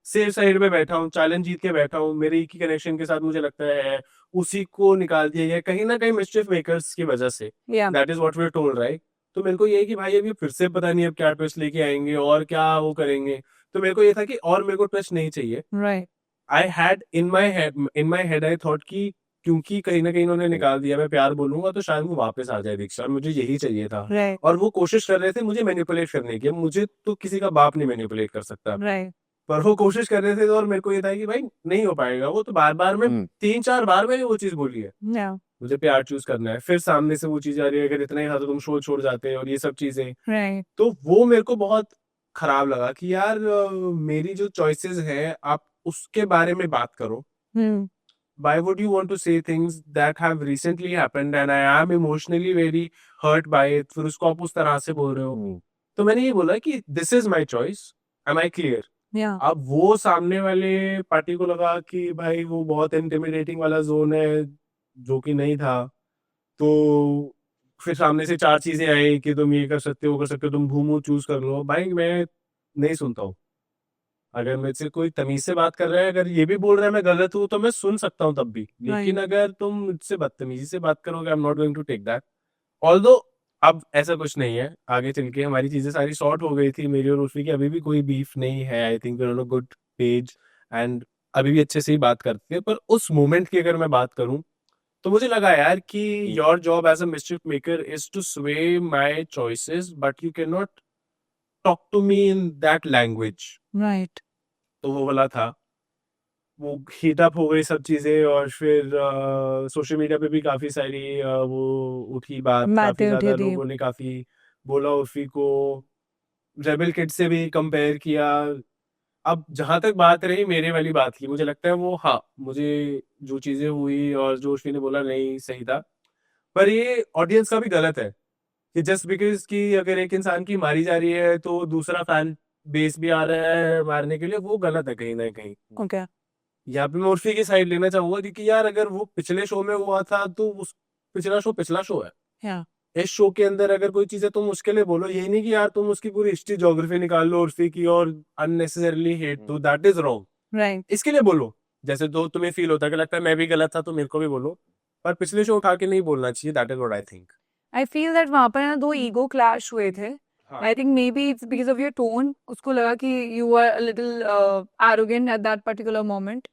सेफ साइड पे बैठा हूँ, चैलेंज जीत के बैठा हूँ, मेरे एक ही कनेक्शन के साथ मुझे लगता है उसी को निकाल दिया गया कहीं ना कहीं मिस्chief मेकर्स की वजह से। या that is what we are told, right? तो मेरे को ये है कि भाई अभी फिर से पता नहीं अब क्या ट्विस्ट लेके आएंगे और क्या वो करेंगे। तो मेरे को ये था कि और मेरे को ट्विस्ट नहीं चाहिए। Right. I had in my head I thought कि क्योंकि कहीं ना कहीं उन्होंने निकाल दिया, मैं प्यार बोलूंगा तो शायद वो वापस आ जाए दीक्षा, और मुझे यही चाहिए था। राइट। और वो कोशिश कर रहे थे मुझे मैनिपुलेट करने की। अब मुझे तो किसी का बाप नहीं मैनिपुलेट कर सकता, राइट। पर वो कोशिश कर रहे थे और मेरे को ये था कि भाई नहीं हो पाएगा। वो तो बार बार में हम्म। 3-4 बार मैंने वो चीज बोली है, या मुझे प्यार चूज करना है। फिर सामने से वो चीज आ रही है, अगर इतना ही था तो तुम शो छोड़ जाते और ये सब चीजें। राइट। तो वो मेरे को बहुत खराब लगा कि यार मेरी जो चॉइसेस है आप उसके बारे में बात करो। हम्म। Why would you want to say things that have recently happened and I am emotionally very hurt by it? फिर उसको आप उस तरह से बोल रहे हो। तो मैंने ये बोला कि this is my choice, am I clear? या अब वो सामने वाले पार्टी को लगा कि भाई वो बहुत इंटिमिडेटिंग वाला जोन है, जो कि नहीं था। तो फिर सामने से 4 चीजें आई कि तुम ये कर सकते हो, वो कर सकते हो, तुम भूमो चूज कर लो। भाई मैं नहीं सुनता हूँ। अगर मेरे से कोई तमीज से बात कर रहा है, अगर ये भी बोल रहा है मैं गलत हूँ, तो मैं सुन सकता हूँ तब भी। लेकिन अगर तुम मुझसे बदतमीजी से बात करोगे, I am not going to take that. Although अब ऐसा कुछ नहीं है, आगे चल के हमारी चीजें सारी सॉर्ट हो गई थी, मेरी और उर्फी की अभी भी कोई बीफ नहीं है। I think we are on a good page and अभी भी अच्छे से ही बात करते हैं। पर उस मोमेंट की अगर मैं बात करूं तो मुझे लगा यार कि your job as a mischief maker is to sway my choices, but you can not talk to me in that language. Right. तो वो वाला था, वो हीट अप हो गई सब चीजें। और फिर सोशल मीडिया पे भी काफी सारी वो उठी बात, काफी बातें उठी ज्यादा थी। लोगों ने काफी बोला उर्फी को, रेबल किड से भी कंपेयर किया। अब जहां तक बात रही मेरे वाली बात की, मुझे लगता है वो, हाँ, मुझे जो चीजें हुई और जो उर्फी ने बोला नहीं सही था। पर ये ऑडियंस का भी गलत है कि जस्ट बिकॉज कि अगर एक इंसान की मारी जा रही है तो दूसरा फैन बेस भी आ रहा है मारने के लिए, वो गलत है कहीं ना कहीं। ओके। यहाँ पे मैं उर्फी की साइड लेना चाहूंगा, क्योंकि यार अगर वो पिछले शो में हुआ था तो उस पिछला शो है। या इस शो के अंदर अगर कोई चीजें तुम मुश्किल है बोलो, यही नहीं कि यार तुम उसकी पूरी हिस्ट्री ज्योग्राफी निकाल लो उर्फी की और अननेसेसरली हेट, तो दैट इज रॉन्ग। राइट। इसके लिए बोलो, जैसे तो तुम्हें फील होता है कि लगता है मैं भी गलत था तो मेरे को भी बोलो। पर पिछले शो उठा के नहीं बोलना चाहिए, that is what I think. I feel that वहां पर ना दो ईगो क्लैश हुए थे. हाँ। I think maybe it's because of your tone. उसको लगा कि you are little arrogant at that particular moment.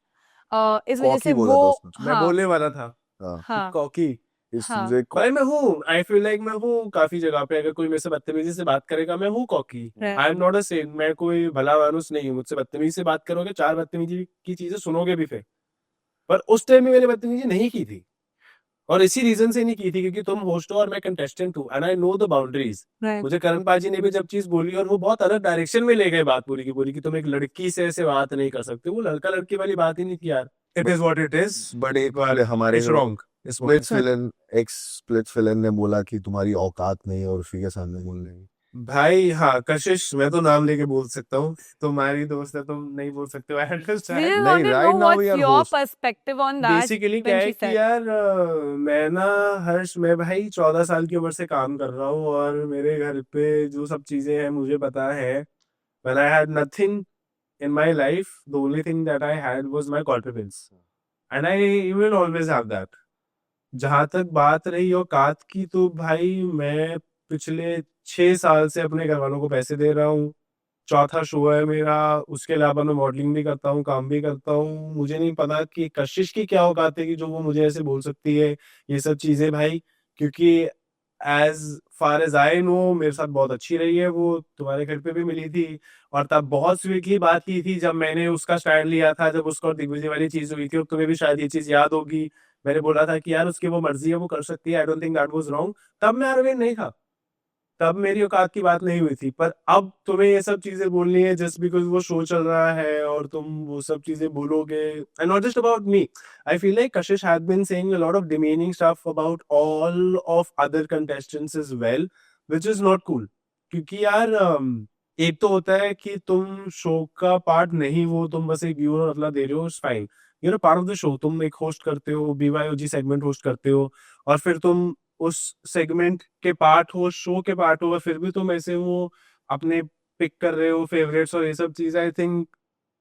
इस वजह कॉकी से बोला वो था उसने। मैं हाँ बोलने वाला था हाँ हाँ कॉकी। इस हाँ. मुझे भाई मैं हूँ, आई फील लाइक मैं हूँ काफी जगह पे, अगर कोई मेरे से बदतमीजी से बात करेगा मैं हूँ cocky. Right. I am not a saint, मैं कोई भला मानुस नहीं हूँ। मुझसे बदतमीजी से बात करोगे, 4 बदतमीजी की चीजें सुनोगे भी फिर। पर उस टाइम में मैंने बदतमीजी नहीं की थी, और इसी रीजन से नहीं की थी क्योंकि तुम होस्ट हो और मैं कंटेस्टेंट हूँ, and I know the boundaries. Right. मुझे करण पाजी ने भी जब चीज बोली और वो बहुत अलग डायरेक्शन में ले गए बात पूरी की पूरी, कि तुम एक लड़की से ऐसे बात नहीं कर सकते। वो लड़का लड़की वाली बात ही नहीं की यार। It is what it is, but एक बार हमारे इट्स रॉन्ग। स्प्लिट विलन ने बोला कि तुम्हारी औकात नहीं है उर्फी के सामने बोलने की। भाई हाँ, कशिश मैं तो नाम लेके बोल सकता हूँ, तुम्हारी दोस्त है, तुम नहीं बोल सकते हो। I We understand. just नहीं, want to right know now we what's are your host. perspective on that basically क्या when है she कि said. यार मैं ना हर्ष, मैं भाई 14 साल की उम्र से काम कर रहा हूँ, और मेरे घर पे जो सब चीजें हैं मुझे पता है। When I had nothing in my life, the only thing that I had was my confidence, and I will always have that. जहां तक बात रही औकात की, तो भाई मैं पिछले 6 साल से अपने घर वालों को पैसे दे रहा हूँ। 4था शो है मेरा, उसके अलावा मैं मॉडलिंग भी करता हूँ, काम भी करता हूँ। मुझे नहीं पता कि कशिश की क्या औकात है कि जो वो मुझे ऐसे बोल सकती है ये सब चीजें भाई, क्योंकि as far as I know मेरे साथ बहुत अच्छी रही है। वो तुम्हारे घर पे भी मिली थी, और तब बहुत स्वीटली बात की थी जब मैंने उसका स्टैंड लिया था, जब उसका और दिग्विजय वाली चीज हुई थी। और तुम्हें भी शायद ये चीज याद होगी, मैंने बोला था कि यार उसकी वो मर्जी है, वो कर सकती है, आई don't think that was wrong. तब मैं अरविंद नहीं था, तब मेरी औकात की बात नहीं हुई थी। पर अब तुम्हें ये सब चीजें बोलनी है जस्ट बिकॉज वो शो चल रहा है, और तुम वो सब चीजें बोलोगे। And not just about me, I feel like Kashish has been saying a lot of demeaning stuff about all of other contestants as well, which is not cool. क्योंकि यार एक तो होता है कि तुम शो का पार्ट नहीं हो, तुम बस एक व्यूअर अपना दे रहे हो, it's fine, you know part of the show. तुम एक होस्ट करते हो, BYOG सेगमेंट होस्ट करते हो, और फिर तुम उस सेगमेंट के पार्ट हो, शो के पार्ट हो, और फिर भी तुम ऐसे वो अपने पिक कर रहे हो फेवरेट्स और ये सब चीजें, आई थिंक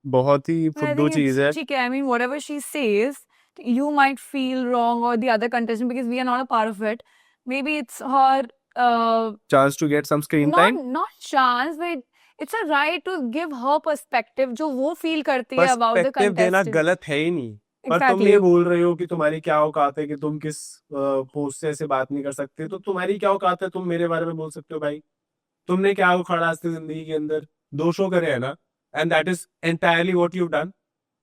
बहुत ही I फुद्दू think चीज it's है। ठीक है. I mean, whatever she says, you might feel wrong or the other contestant because we are not a part of it. Maybe it's her chance to get some screen time, not chance, but it's a right to give her perspective जो वो feel करती है about the पर्सपेक्टिव देना contestant. गलत है ही नहीं। पर तुम Exactly. ये बोल रहे हो कि तुम्हारी क्या औकात है कि तुम किस पोस्ट से ऐसे बात नहीं कर सकते, तो तुम्हारी क्या औकात है तुम मेरे बारे में बोल सकते हो भाई? तुमने क्या उखाड़ा आज तक जिंदगी के अंदर? 2 शो करे है ना, and that is entirely what you done.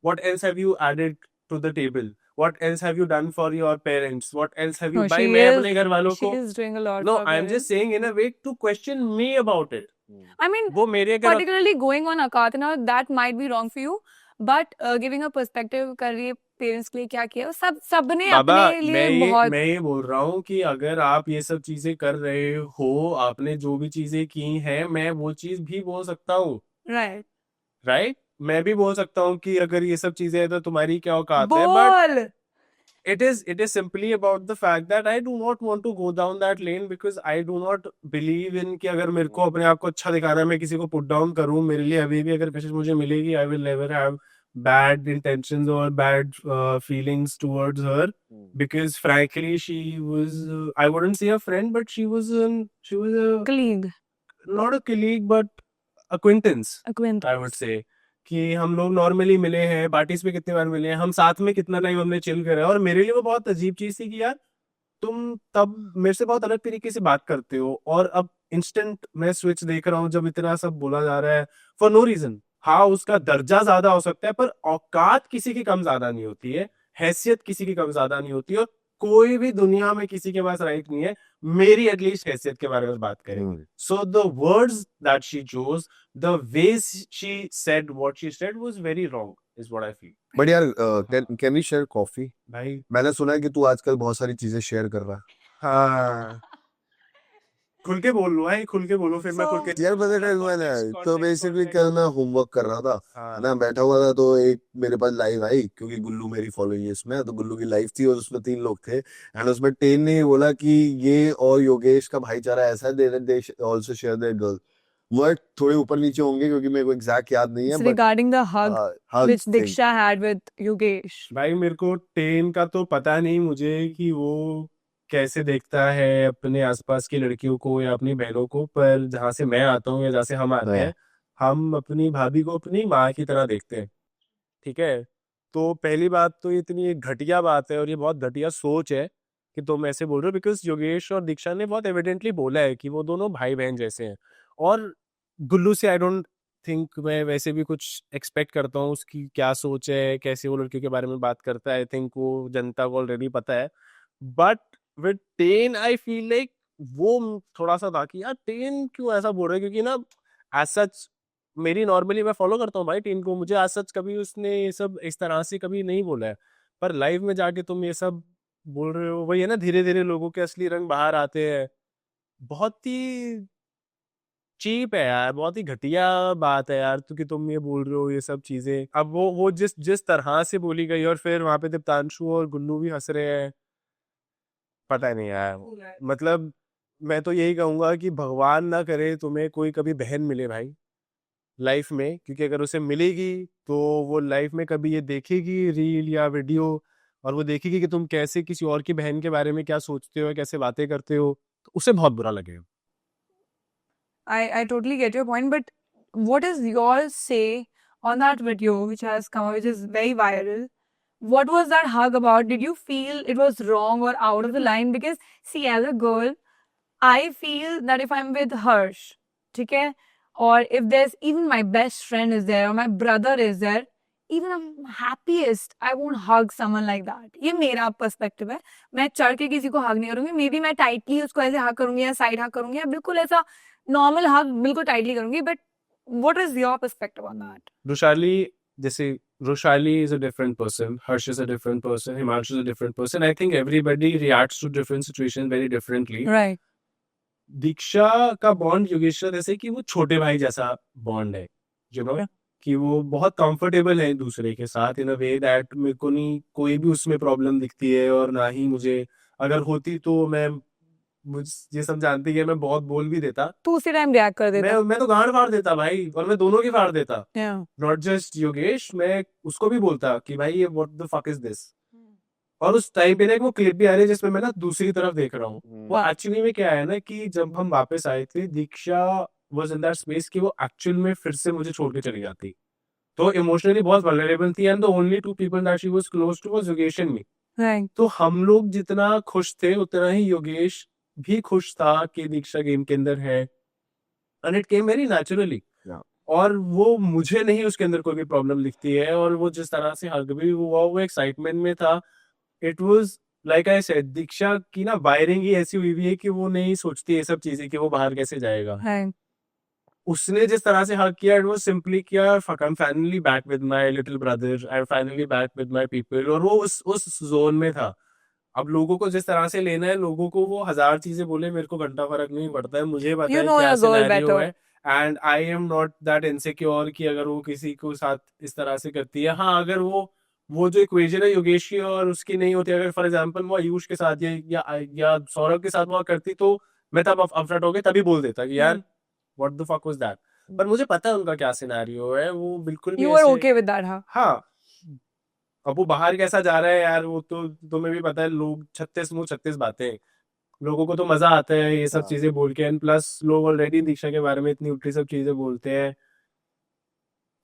What else have you added to the table? What else have you done for your parents? What else have you, No, भाई she मैं is अपने घर वालों she को, is doing a lot no for I am parents. Just saying in a way to question me about it. I mean, वो मेरे अगर particularly going on Akatana, that might be wrong for you, but giving a perspective कर रही है पेरेंट्स के लिए क्या किया, सब सबने बाबा, अपने लिए बहुत मैं ये बोल रहा हूँ कि अगर आप ये सब चीजें कर रहे हो, आपने जो भी चीजें की हैं, मैं वो चीज भी बोल सकता हूँ, right. राइट? मैं भी बोल सकता हूँ कि अगर ये सब चीजें हैं तो तुम्हारी क्या औकात है। बट बोल. it is simply about the fact that I do not want to go down that lane, because I do not believe in कि अगर मेरे को अपने आप को अच्छा दिखाना है, मैं किसी को पुट डाउन करूँ। मेरे लिए अभी भी अगर कशिश मुझे मिलेगी, I will never have bad intentions or bad feelings towards her, because frankly she was I wouldn't say a friend, but she was a Colleague, not a colleague but acquaintance, acquaintance. I would say। कि हम लोग नॉर्मली मिले हैं, पार्टीज पे कितने बार मिले हैं, हम साथ में कितना टाइम हमने चिल करा है। और मेरे लिए वो बहुत अजीब चीज थी कि यार तुम तब मेरे से बहुत अलग तरीके से बात करते हो, और अब इंस्टेंट मैं स्विच देख रहा हूँ जब इतना सब बोला जा रहा है फॉर नो रीजन। हाँ, उसका दर्जा ज्यादा हो सकता है, पर औकात किसी की कम ज्यादा नहीं होती है, हैसियत किसी की कम ज्यादा नहीं होती है, और कोई भी दुनिया में किसी के पास राइट नहीं है मेरी एटलीस्ट हैसियत के बारे में बात करें। So the words that she chose, the ways she said what she said was very wrong, is what I feel. But यार कैन वी शेयर कॉफी? भाई मैंने सुना है कि तू आजकल बहुत सारी चीजें शेयर कर रहा है। हाँ, खुल के बोल लो भाई, खुल के बोलो, फिर मैं खुल के यार पता है मैंने तो बेसिकली कल मैं होमवर्क कर रहा था हाँ। ना, बैठा हुआ था, तो एक मेरे पास लाइव आई, क्योंकि गुल्लू मेरी फॉलोइंग है इसमें, तो गुल्लू की लाइव थी और उसमें 3 लोग थे, एंड उसमें टेन ने बोला कि ये और योगेश का भाईचारा ऐसा है, they also share their girl. Word थोड़े ऊपर नीचे होंगे क्योंकि मेरे को एग्जैक्ट याद नहीं है It's but regarding the hug hug which thing. Diksha had with Yogesh. भाई मेरे को टेन का तो पता नहीं मुझे कि वो कैसे देखता है अपने आसपास की लड़कियों को या अपनी बहनों को, पर जहाँ से मैं आता हूँ या जहाँ से हम आते हैं, हम अपनी भाभी को अपनी माँ की तरह देखते हैं, ठीक है। तो पहली बात तो ये इतनी एक घटिया बात है और ये बहुत घटिया सोच है कि तुम ऐसे बोल रहे हो, बिकॉज योगेश और दीक्षा ने बहुत एविडेंटली बोला है कि वो दोनों भाई बहन जैसे हैं। और गुल्लू से आई डोंट थिंक मैं वैसे भी कुछ एक्सपेक्ट करता हूँ उसकी क्या सोच है, कैसे वो लड़कियों के बारे में बात करता है, आई थिंक वो जनता को ऑलरेडी पता है। But with ten I feel like वो थोड़ा सा था कि यार टेन क्यों ऐसा बोल रहे हैं, क्योंकि ना एज सच मेरी नॉर्मली मैं फॉलो करता हूँ भाई टीम को, मुझे आज सच कभी उसने ये सब इस तरह से कभी नहीं बोला है। पर लाइव में जाके तुम ये सब बोल रहे हो, वही है ना, धीरे धीरे लोगों के असली रंग बाहर आते हैं। बहुत ही चीप है यार, बहुत ही घटिया बात है यार, तो कि तुम ये बोल रहे हो ये सब चीजें। अब वो जिस जिस तरह से बोली गई और फिर वहां पे दीप्तांशु और गुल्लू भी हंस रहे हैं, पता नहीं यार। मतलब मैं तो यही कहूंगा कि भगवान ना करे तुम्हें कोई कभी बहन मिले भाई लाइफ में, क्योंकि अगर उसे मिलेगी तो वो लाइफ में कभी ये देखेगी रील या वीडियो और वो देखेगी कि तुम कैसे किसी और की बहन के बारे में क्या सोचते हो, कैसे बातें करते हो, तो उसे बहुत बुरा लगेगा। I totally get your point, but what is your say on that video which has come, which is very viral? What was that hug about? Did you feel it was wrong or out of the line? Because see, as a girl, I feel that if I'm with Harsh, okay, or if there's even my best friend is there or my brother is there, even I'm happiest, I won't hug someone like that. ये मेरा पर्सपेक्टिव है। मैं चढ़ के किसी को हग नहीं करूंगी, मे बी मैं टाइटली उसको ऐसे हग करूंगी या साइड हग करूंगी या बिल्कुल ऐसा नॉर्मल हग बिल्कुल टाइटली करूंगी। But what is your perspective on that? Rushali, जैसे Roshali is a different person, Harsh is a different person, Himanshu is a different person. I think everybody reacts to different situations very differently. Right. Diksha का बॉन्ड योगेश से जैसे कि वो छोटे भाई जैसा बॉन्ड है, यू नो, कि वो बहुत कंफर्टेबल है एक दूसरे के साथ इन अ वे दैट मेरे को नहीं कोई भी उसमें प्रॉब्लम दिखती है, और ना ही मुझे अगर होती तो मुझ ये सब जानती है मैं बहुत बोल भी देता। तू उसी टाइम रिएक्ट कर देता। मैं तो गांड फाड़ देता भाई, और मैं दोनों की फाड़ देता, Yeah. Not just Yogesh. मैं उसको भी बोलता कि भाई ये what the fuck is this. और उस टाइम पे ना एक वो क्लिप भी आ रही है जिसमें मैं ना दूसरी तरफ देख रहा हूँ। वो एक्चुअली में क्या है ना कि जब हम वापस आए थे, दीक्षा वाज इन दैट स्पेस कि वो एक्चुअल में फिर से मुझे छोड़ के चली जाती, तो इमोशनली बहुत वल्नरेबल थी, and the only two people that she was close to was Yogesh and me. Right. तो हम लोग जितना खुश थे उतना ही योगेश भी खुश था कि दीक्षा गेम के अंदर है, and it came very naturally. Yeah. और वो मुझे नहीं उसके अंदर कोई भी प्रॉब्लम दिखती है, और वो जिस तरह से हग भी हुआ वो एक्साइटमेंट में था। It was like I said, Diksha की ना वायरिंग ही ऐसी हुई हुई है कि वो नहीं सोचती ये सब चीजें कि वो बाहर कैसे जाएगा। Right. उसने जिस तरह से हक किया, इट वाज सिंपली किया fuck I am finally back with my little brother, I am finally back with my people. और वो उस जोन में था। अब लोगों को जिस तरह से लेना है, लोगों को वो हजार चीजें बोले, मेरे को घंटा फर्क नहीं पड़ता है, मुझे पता You है know क्या your girl सिनेरियो better. है, and I am not that insecure कि अगर वो किसी को साथ इस तरह से करती है। हाँ, अगर वो जो इक्वेशन है योगेश की और उसकी नहीं होती, अगर फॉर एग्जांपल वो आयुष के साथ या सौरभ के साथ वो करती, तो मैं तब अपसेट हो गया, तभी बोल देता कि यार what the fuck was that. पर मुझे पता है उनका क्या सिनेरियो है, वो बिल्कुल भी You were ऐसे okay with that, huh? हाँ। अब वो बाहर कैसा जा रहा है यार, वो तो तुम्हें भी पता है, लोग 36 मुंह 36 बातें, लोगों को तो मजा आता है ये सब हाँ। चीजें बोल के, एंड प्लस लोग ऑलरेडी दीक्षा के बारे में इतनी उल्टी सब चीजें बोलते हैं।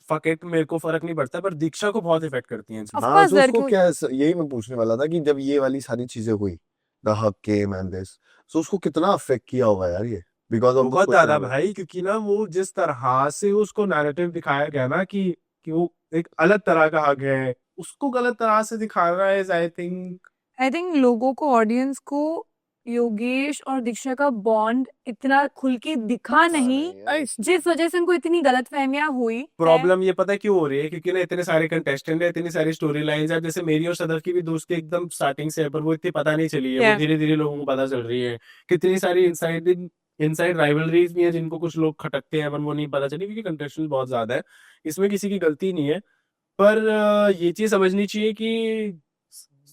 फक इट, मेरे को फर्क नहीं पड़ता, पर दीक्षा को बहुत इफेक्ट करती हैं Of हाँ course, तो उसको लड़कियों- क्या यही मैं पूछने वाला था कि जब ये वाली सारी चीजें हुई, the hug came and this, तो उसको कितना अफेक्ट किया होगा यार ये, बिकॉज ऑफ बहुत ज्यादा भाई, क्योंकि ना वो जिस तरह से उसको नैरेटिव दिखाया गया ना कि वो एक अलग तरह का हक है, उसको गलत तरह से दिखाना है, आई थिंक। आई थिंक लोगों को, ऑडियंस को योगेश और दीक्षा का बॉन्ड इतना खुल के दिखा नहीं, जिस वजह से उनको इतनी गलतफहमियां हुई। प्रॉब्लम ये पता है क्यों हो रही है, क्योंकि ना इतने सारे कंटेस्टेंट है, इतनी सारी स्टोरी लाइंस है। जैसे मेरी और सदर की भी दोस्ती एकदम स्टार्टिंग से है, पर वो इतनी पता नहीं चली है, वो Yeah. धीरे धीरे लोगों को पता चल रही है। कितनी सारी इनसाइड राइवलरीज भी है जिनको कुछ लोग खटकते हैं, पर वो नहीं पता चली, क्योंकि कंटेस्टेंट बहुत ज्यादा है। इसमें किसी की गलती नहीं है, पर ये चीज समझनी चाहिए कि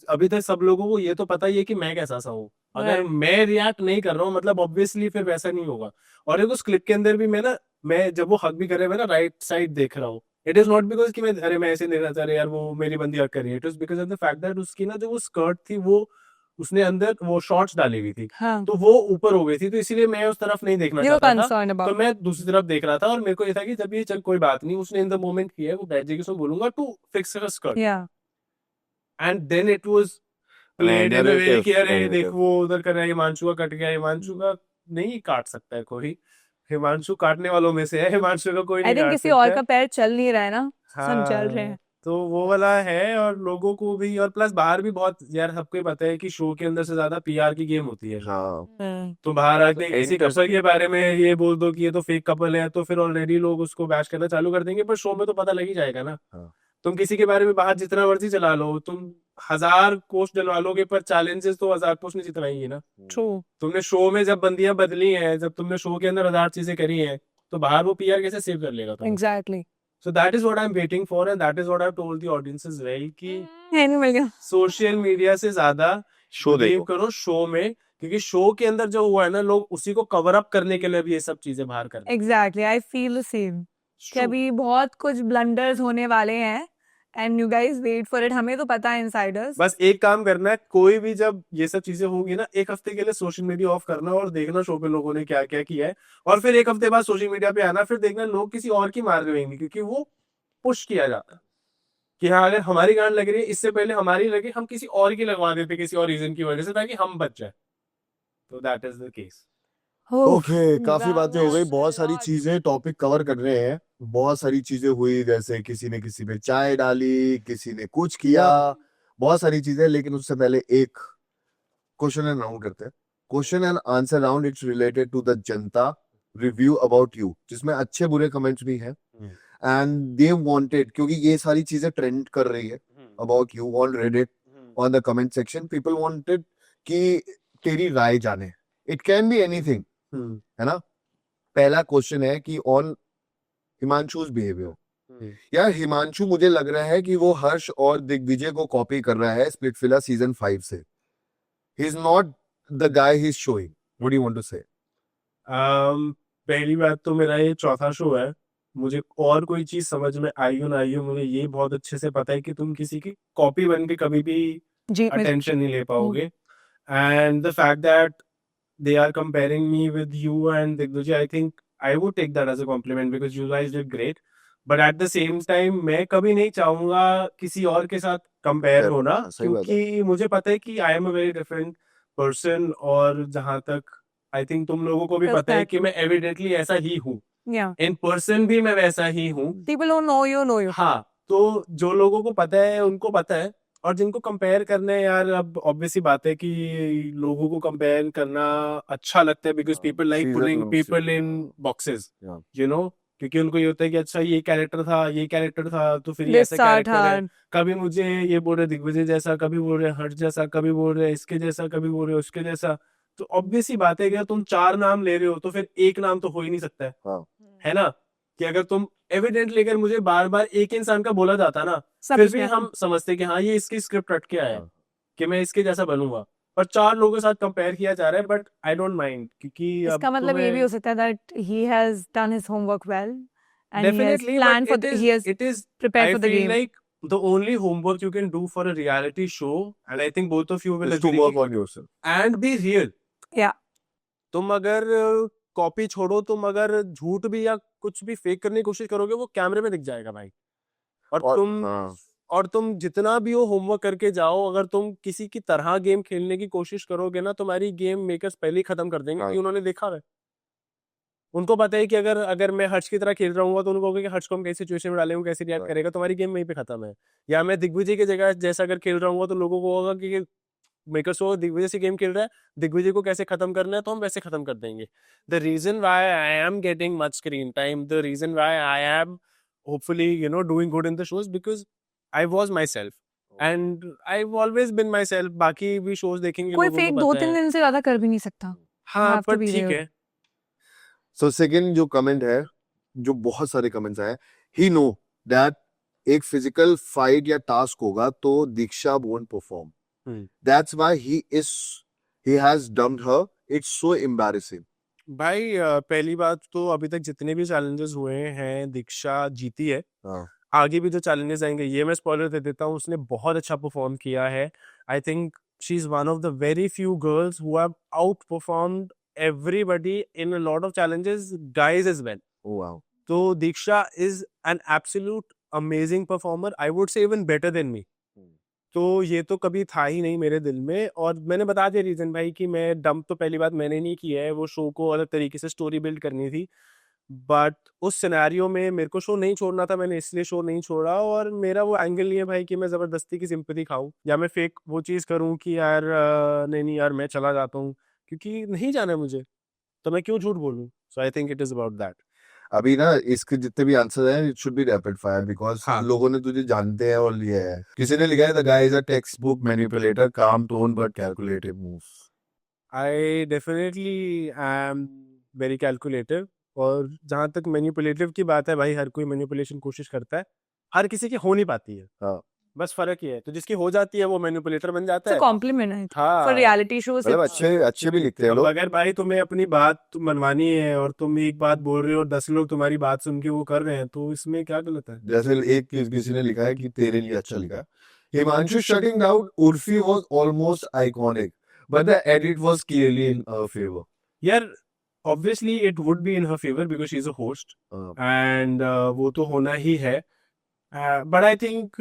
अभी तक सब लोगों को ये तो पता ही है कि मैं कैसा सा हूँ। अगर Right. मैं रिएक्ट नहीं कर रहा हूँ, मतलब ऑब्वियसली फिर वैसा नहीं होगा। और एक उस क्लिप के अंदर भी मैं ना मैं जब वो हक भी कर रहे हैं मैं ना राइट साइड देख रहा हूँ. इट इज नॉट बिकॉज कि मैं ऐसे नहीं रहता, अरे यार वो मेरी बंदी हक कर रही है. It is because of the fact that उसकी ना जो वो स्कर्ट थी वो उसने अंदर वो शॉर्ट्स डाली हुई थी, हाँ, तो वो ऊपर हो गई थी, तो इसीलिए मैं उस तरफ नहीं देखना you were चाहता था. concerned तो about. मैं दूसरी तरफ देख रहा था और मेरे को ये था कि जब ये चल कोई बात नहीं, उसने इन द मोमेंट किया है, वो बैठ जाएगी, उसको बोलूंगा to fix her skirt. Yeah. And then it was played in a way narrative, कि अरे narrative. देख वो उधर कर रहा है, हिमांशु का कट गया. हिमांशु का नहीं काट सकता है कोई. हिमांशु काटने वालों में से है, हिमांशु का कोई I नहीं think काट किसी सकता और है. का पैर चल नहीं रहा है ना, सब चल रहे हाँ, हैं. तो वो वाला है. और लोगों को भी, और प्लस बाहर भी बहुत यार सबको ही पता है कि शो के अंदर से ज्यादा पीआर की गेम होती है. हाँ, तो बाहर आके किसी कपल interesting. के बारे में ये बोल दो कि ये तो फेक कपल है, तो फिर ऑलरेडी लोग उसको बैश करना चालू कर देंगे. पर शो में तो पता लग ही जाएगा ना. हाँ. तुम किसी के बारे में बाहर जितना मर्जी चला लो, तुम 1000 पोस्ट डलवा लोगे, पर चैलेंजेस तो 1000 पोस्ट नहीं जितवाएंगी ना. True. तुमने शो में जब बंदियां बदली हैं, जब तुमने शो के अंदर 1000 चीजें करी हैं, तो बाहर वो पीआर कैसे सेव कर लेगा तुम्हें? Exactly. So that is what I'm waiting for, and that is what I've told the audience as well कि नहीं मिल गया. सोशल मीडिया से ज्यादा शो बिलीव देखो. करो शो में, क्योंकि शो के अंदर जो हुआ है ना, लोग उसी को कवर अप करने के लिए भी ये सब चीजें बाहर कर रहे हैं. Exactly. I feel the same. कि True. अभी बहुत कुछ ब्लंडर्स होने वाले हैं and you guys wait for it. हमें तो पता है इनसाइडर्स. बस एक काम करना है, कोई भी जब ये सब चीजें होंगी ना, एक हफ्ते के लिए सोशल मीडिया ऑफ करना और देखना शो पे लोगों ने क्या क्या किया है, और फिर एक हफ्ते बाद सोशल मीडिया पे आना, फिर देखना लोग किसी और की मार देंगे, क्योंकि वो पुश किया जाता है कि हाँ अगर हमारी गांड लग रही है, इससे पहले हमारी लगे, हम किसी और की लगवा देते किसी और रीजन की वजह से, ताकि हम बच जाए. तो that is the case. Okay, काफी बातें हो गई, बहुत सारी चीजें टॉपिक कवर कर रहे हैं. बहुत सारी चीजें हुई, जैसे किसी ने किसी पे चाय डाली, किसी ने कुछ किया, बहुत सारी चीजें. लेकिन उससे पहले एक क्वेश्चन एंड राउंड करते हैं. Question and answer round. It's related to the janta review about you, जिसमें अच्छे बुरे कमेंट्स भी हैं. एंड दे वांटेड, क्योंकि ये सारी चीजें ट्रेंड कर रही है about you on Reddit, on the comment section. People wanted कि तेरी राय जाने. इट कैन बी एनीथिंग, है ना. पहला क्वेश्चन है कि ऑन हिमांशु's बिहेवियर. यार हिमांशु मुझे लग रहा है कि वो हर्ष और दिग्विजय को कॉपी कर रहा है स्प्लिटविला सीजन 5 से. He is not the guy he is showing. What do you want to say? पहली बात तो मेरा ये चौथा शो है. मुझे और कोई चीज समझ में आई हो ना आई हो, मुझे ये बहुत अच्छे से पता है कि तुम किसी की कॉपी बन के कभी भी जीत में अटेंशन नहीं ले पाओगे. And the fact that they are comparing me with you and Digvijay, I think I would take that as a compliment because you guys did great. But at the same time, मैं कभी नहीं चाहूंगा किसी और के साथ कंपेयर Fair. होना, सही बात है. क्योंकि मुझे पता है कि I am a very different person. और जहां तक I think तुम लोगों को भी पता है कि मैं evidently ऐसा ही हूँ. yeah. In person भी मैं वैसा ही हूँ. People don't know you. हाँ, तो जो लोगों को पता है उनको पता है, और जिनको कंपेयर करना है यार, अब ऑब्वियस सी बात है कि लोगों को कंपेयर करना अच्छा लगता है, because people like Season putting of people season. In boxes, Yeah. You know, क्योंकि उनको ये होता है कि अच्छा ये कैरेक्टर था, ये कैरेक्टर था, तो फिर ये This ऐसा start कैरेक्टर है. hard. कभी मुझे ये बोल रहे दिग्विजय जैसा, कभी बोल रहे हर्ष जैसा, कभी बोल रहे इसके जैसा, कभी बोल रहे उसके जैसा. तो ऑब्वियस सी बात है कि अगर तुम 4 नाम ले रहे हो तो फिर एक नाम तो हो ही नहीं सकता है. हाँ. है ना. कि अगर तुम एविडेंटली, अगर मुझे बार बार एक इंसान का बोला जाता ना, सब फिर कुछ भी में- हम समझते कि हाँ ये इसकी स्क्रिप्ट रट के आया है हाँ. कि मैं इसके जैसा बनूंगा. पर 4 लोगों के साथ कंपेयर किया जा रहा है, बट आई डोंट माइंड, क्योंकि अब इसका मतलब ये भी हो सकता है that he has done his homework well and definitely, he has planned for the, he has it is prepared I for the feel game. like the only homework you can do for a reality show, and I think both of you will Is to agree, work on yourself. and be real. Yeah. तुम अगर कॉपी छोड़ो, तुम अगर झूठ भी या कुछ भी फेक करने की कोशिश करोगे, वो कैमरे में दिख जाएगा भाई. और तुम हाँ. और तुम जितना भी हो होमवर्क करके जाओ, अगर तुम किसी की तरह गेम खेलने की कोशिश करोगे ना, तुम्हारी गेम मेकर्स पहले ही खत्म कर देंगे, हाँ. क्योंकि उन्होंने देखा है. उनको पता है कि अगर मैं हर्ष की तरह खेल रहा हूँ तो उनको कहोगे कि हर्ष को हम कैसी सिचुएशन में डालेंगे, कैसे रिएक्ट हाँ. करेगा, तुम्हारी गेम वहीं पे खत्म है. या मैं दिग्विजय की जगह जैसा अगर खेल रहा हूँ तो लोगों को होगा कि मेकर्स को दिग्विजय से गेम खेल रहा है, दिग्विजय को कैसे खत्म करना है, तो हम वैसे खत्म कर देंगे. The reason why I am getting much screen time, the reason why I am hopefully doing good in the shows, because I was myself and I always been myself. बाकी भी शोज देखेंगे, कोई लोगों फेक को पता 2-3 है. दिन से ज्यादा कर भी नहीं सकता. हाँ, have to पर be ठीक real. है. So second जो कमेंट है, जो बहुत सारे कमेंट्स आए, he know that एक फिजिकल फाइट या टास्क होगा तो दीक्षा won't perform. That's why he has dumped her. It's so embarrassing. भाई पहली बात तो अभी तक जितने भी चैलेंजेस हुए हैं दीक्षा जीती है। हाँ। आगे भी जो चैलेंजेस आएंगे ये मैं स्पॉइलर दे देता हूँ, उसने बहुत अच्छा परफॉर्म किया है। I think she is one of the very few girls who have outperformed everybody in a lot of challenges, guys as well. Wow. तो Diksha is an absolute amazing performer, I would say even better than me. तो ये तो कभी था ही नहीं मेरे दिल में। और मैंने बता दिया रीजन भाई कि मैं डंप तो पहली बात मैंने नहीं किया है, वो शो को अलग तरीके से स्टोरी बिल्ड करनी थी। बट उस सिनेरियो में मेरे को शो नहीं छोड़ना था, मैंने इसलिए शो नहीं छोड़ा। और मेरा वो एंगल नहीं है भाई कि मैं जबरदस्ती की सिंपैथी खाऊं या मैं फेक वो चीज करूं कि यार नहीं नहीं यार मैं चला जाता हूँ, क्योंकि नहीं जाना है मुझे, तो मैं क्यों झूठ बोलूं। So I think it is about that. अभी ना इसके जितने भी आंसर हैं it should be rapid fire because हाँ। लोगों ने तुझे जानते हैं और लिए है। किसी ने लिखा है the guy is a textbook manipulator, calm tone but calculative moves. I definitely am very calculative. और जहां तक मैनिपुलेटिव की बात है भाई, हर कोई मैनिपुलेशन कोशिश करता है, हर किसी की हो नहीं पाती है। हाँ। बस फर्क ये है, तो जिसकी हो जाती है वो मैनिपुलेटर बन जाता It's a है। compliment, I think. For हाँ, reality shows, मतलब it's अच्छे भी लिखते हैं अब लोग। अगर भाई तुम्हें अपनी बात मनवानी है और तुम एक बात बोल रहे हो और 10 लोग तुम्हारी बात सुन के वो कर रहे हैं, तो इसमें क्या गलत है। जैसे एक किसी ने लिखा है कि तेरे लिए अच्छा लिखा है, Himanshu shutting down Urfi was almost iconic but the edit was clearly in a favour. यार obviously it would be in her favour because she is a host and वो तो होना ही है। But I think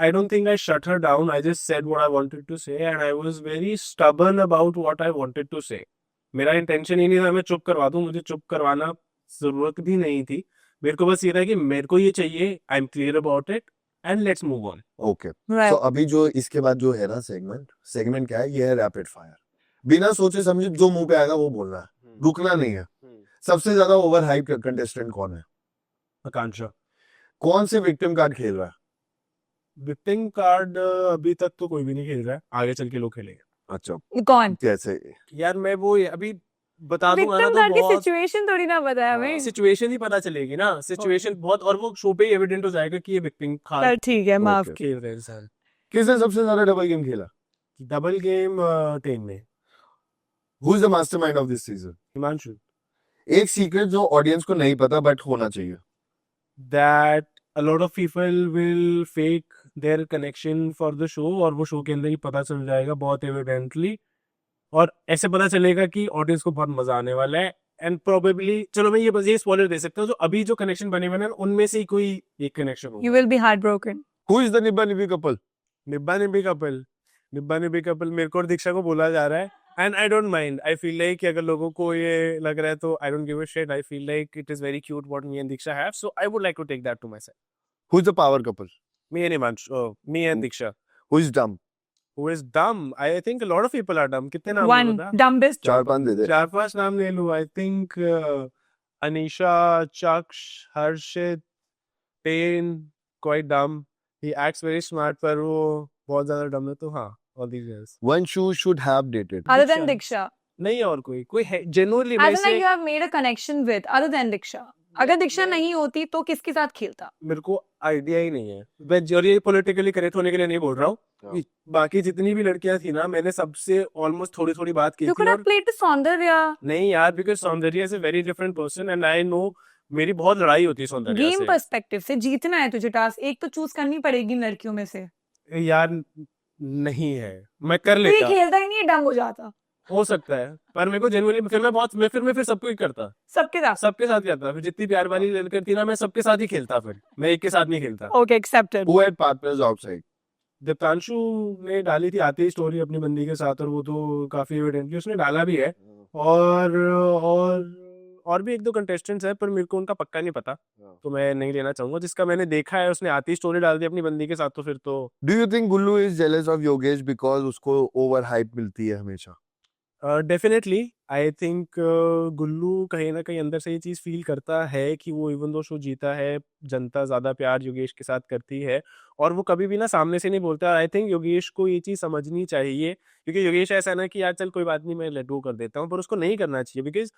I don't think I shut her down. I just said what I wanted to say, and I was very stubborn about what I wanted to say. मेरा इंटेंशन ही नहीं था मैं चुप करवा दूं, मुझे चुप करवाना जरूरत भी नहीं थी। मेरे को बस ये था कि मेरे को ये चाहिए, I am clear about it and let's move on. Okay. right. तो अभी जो इसके बाद जो है ना सेगमेंट क्या है, ये है रैपिड फायर। बिना सोचे समझे जो मुंह पे आएगा वो बोलना है, रुकना नहीं है। सबसे ज्यादा ओवर हाइप कंटेस्टेंट कौन है? आकांक्षा। कौन से विक्टिम कार्ड खेल रहा है? विक्टिम कार्ड अभी तक तो कोई भी नहीं खेल रहा है, आगे चल के लोग खेलेंगे। अच्छा, कौन? कैसे? यार मैं वो अभी बता दूंगा ना Victim तो कार्ड की बहुत सिचुएशन थोड़ी ना पता है हमें। सिचुएशन ही पता चलेगी ना, सिचुएशन बहुत, और वो शो पे एविडेंट हो जाएगा कि ये विक्टिम चल कार्ड ठीक है, माफ Okay. खेल रहे हैं इंसान। किसने सबसे ज्यादा डबल गेम खेला? डबल गेम टीम में who is the mastermind of this season? Himanshu. एक सीक्रेट जो ऑडियंस को नहीं पता बट होना चाहिए। that a lot of people will fake their connection for the show, और वो शो के अंदर ही पता चल जाएगा बहुत एविडेंटली, और ऐसे पता चलेगा कि ऑडियंस को बहुत मजा आने वाला है। एंड प्रोबेबली चलो मैं ये बस ये स्पॉइलर दे सकता हूँ, जो अभी जो कनेक्शन बने हुए हैं उनमें से ही कोई एक कनेक्शन You होगा। will be heartbroken. Who is the निब्बा निब्बी कपल? निब्बा निब्बी कपल मेरे को और दीक्षा को बोला जा रहा है, and I don't mind. I feel like कि अगर लोगों को ये लग रहा है तो I don't give a shit. I feel like it is very cute what me and Diksha have, so I would like to take that to my self. Who is the power couple? Me and Himanshu, me and Diksha. Who is dumb? Who is dumb? I think a lot of people are dumb. कितने नाम One बता? dumbest. 4-5 दे दे। 4-5 नाम ले लूँ। I think Anisha, Chaksh, Harshit, Payne, quite dumb. He acts very smart, पर वो बहुत ज्यादा dumb है, तो हाँ, all these guys. One shoe should have dated. Other than Diksha. Diksha. नहीं और कोई है genuinely As मैं in like इसे you have made a connection with other than Diksha. अगर दीक्षा नहीं होती तो किसके साथ खेलता? मेरे को आइडिया ही नहीं है। मैं और ये पॉलिटिकली करेक्ट होने के लिए नहीं बोल रहा हूँ। बाकी जितनी भी लड़कियां थी ना, मैंने सबसे ऑलमोस्ट थोड़ी थोड़ी बात की You थी। could have और played with सौंदर्या. नहीं यार, बिकॉज सौंदर्य is a very different person and I know मेरी बहुत लड़ाई होती है सौंदर्य गेम से। पर्सपेक्टिव से जीतना है तुझे, टास्क एक तो चूज करनी पड़ेगी इन लड़कियों में से। यार नहीं है, मैं कर तो ये लेता, खेलता ही नहीं है, डम हो जाता हो सकता है, पर मेरे को जेन्युइनली फिर मैं फिर सबको ही करता, सबके साथ। सबके साथ करता। फिर जितनी प्यार वाली लड़की थी ना, मैं सबके साथ ही खेलता, फिर मैं एक के साथ नहीं खेलता। Okay, accepted. Who had partners outside? Diptanshu ने डाली थी आती स्टोरी अपनी बंदी के साथ, और वो तो काफी एविडेंटली उसने डाला भी है। और भी एक दो कंटेस्टेंट्स हैं, पर मेरे को उनका पक्का नहीं पता, तो मैं नहीं लेना चाहूंगा। जिसका मैंने देखा है उसने आती स्टोरी डाल दी अपनी बंदी के साथ, तो फिर तो Do you think Gullu is jealous of Yogesh because उसको ओवर हाइप मिलती है हमेशा? डेफिनेटली आई थिंक गुल्लू कहीं ना कहीं अंदर से ये चीज़ फील करता है कि वो इवन दो शो जीता है, जनता ज़्यादा प्यार योगेश के साथ करती है, और वो कभी भी ना सामने से नहीं बोलता। आई थिंक योगेश को ये चीज़ समझनी चाहिए, क्योंकि योगेश ऐसा है ना कि यार चल कोई बात नहीं, मैं लेट गो कर देता हूँ, पर उसको नहीं करना चाहिए। बिकॉज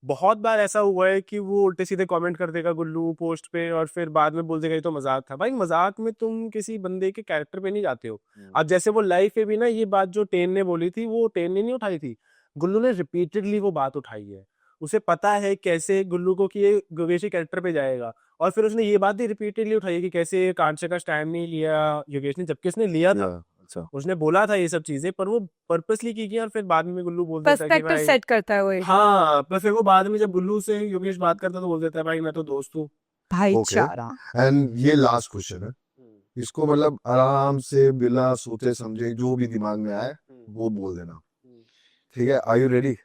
बहुत बार ऐसा हुआ है कि वो उल्टे सीधे कमेंट कर देगा गुल्लू पोस्ट पे, और फिर बाद में बोल देगा ये तो मजाक था। भाई मजाक में तुम किसी बंदे के कैरेक्टर पे नहीं जाते हो। अब जैसे वो लाइव पे भी ना, ये बात जो टेन ने बोली थी, वो टेन ने नहीं उठाई थी, गुल्लू ने रिपीटेडली वो बात उठाई है। उसे पता है कैसे गुल्लू को कि ये योगेश के कैरेक्टर पे जाएगा, और फिर उसने ये बात भी रिपीटेडली उठाई है कि कैसे कांचे का स्टैंड नहीं लिया योगेश ने, जबकि उसने लिया था। अच्छा उसने बोला था ये सब चीजें, पर वो पर्पसली की और फिर बाद में गुल्लू बोल देता है कि पर्सपेक्टिव भाई सेट करता है वो एक। हाँ, पर फिर वो बाद में जब गुल्लू से योगेश बात करता है तो बोल देता है भाई मैं तो दोस्त हूँ। भाईचारा। एंड ये लास्ट क्वेश्चन है, इसको मतलब आराम से बिना सोचे समझे जो भी दिमाग में आए वो बोल देना, ठीक है? Are you ready?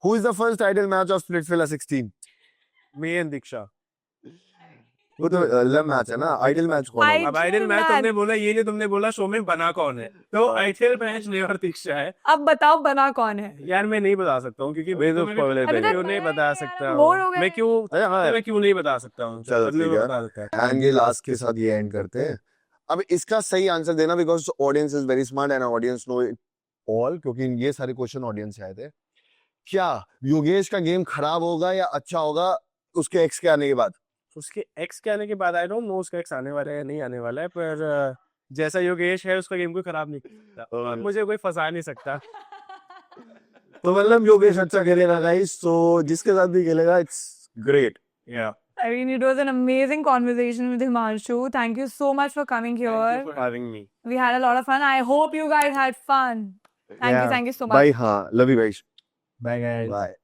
Who is the first ideal match of Splitsvilla 16? Me and Diksha. वो तो लव मैच है ना, आइडल मैच कौन होगा? अब आइडल मैच match। तुमने बोला, ये नहीं तुमने बोला शो में बना कौन है, तो आइडल मैच नहीं और दीक्षा है। अब बताओ बना कौन है? यार मैं नहीं बता सकता हूँ क्योंकि मैं तो तुम्हें spoiler अभी पे तक क्यों नहीं पता बता है सकता यार, हूँ bored हो गए। मैं क्यों नहीं बता सकता हूँ, चलो बदले ठीक में है। बता सकता है। एंड ये लास्ट के साथ ये एंड करते हैं। अब इसका सही आंसर देना, because audience is very smart and audience know it all, क्योंकि ये सारे क्वेश्चन ऑडियंस से आए थे। क्या योगेश का गेम खराब होगा या अच्छा होगा उसके एक्स के आने के बाद? उसके एक्स के आने के बाद आई डोंट नो उसका एक्स आने वाला है या नहीं आने वाला है, पर जैसा योगेश है उसका गेम कोई खराब नहीं कर सकता और मुझे कोई फंसा नहीं सकता। तो मतलब योगेश अच्छा खेलेगा गाइस, तो जिसके साथ भी खेलेगा इट्स ग्रेट। या I mean, it was an amazing conversation with Himanshu. Thank you so much for coming thank you here. For having me. We had a lot of fun. I hope you guys had fun. Thank you so much. Bye, हाँ love you guys, bye guys. Bye.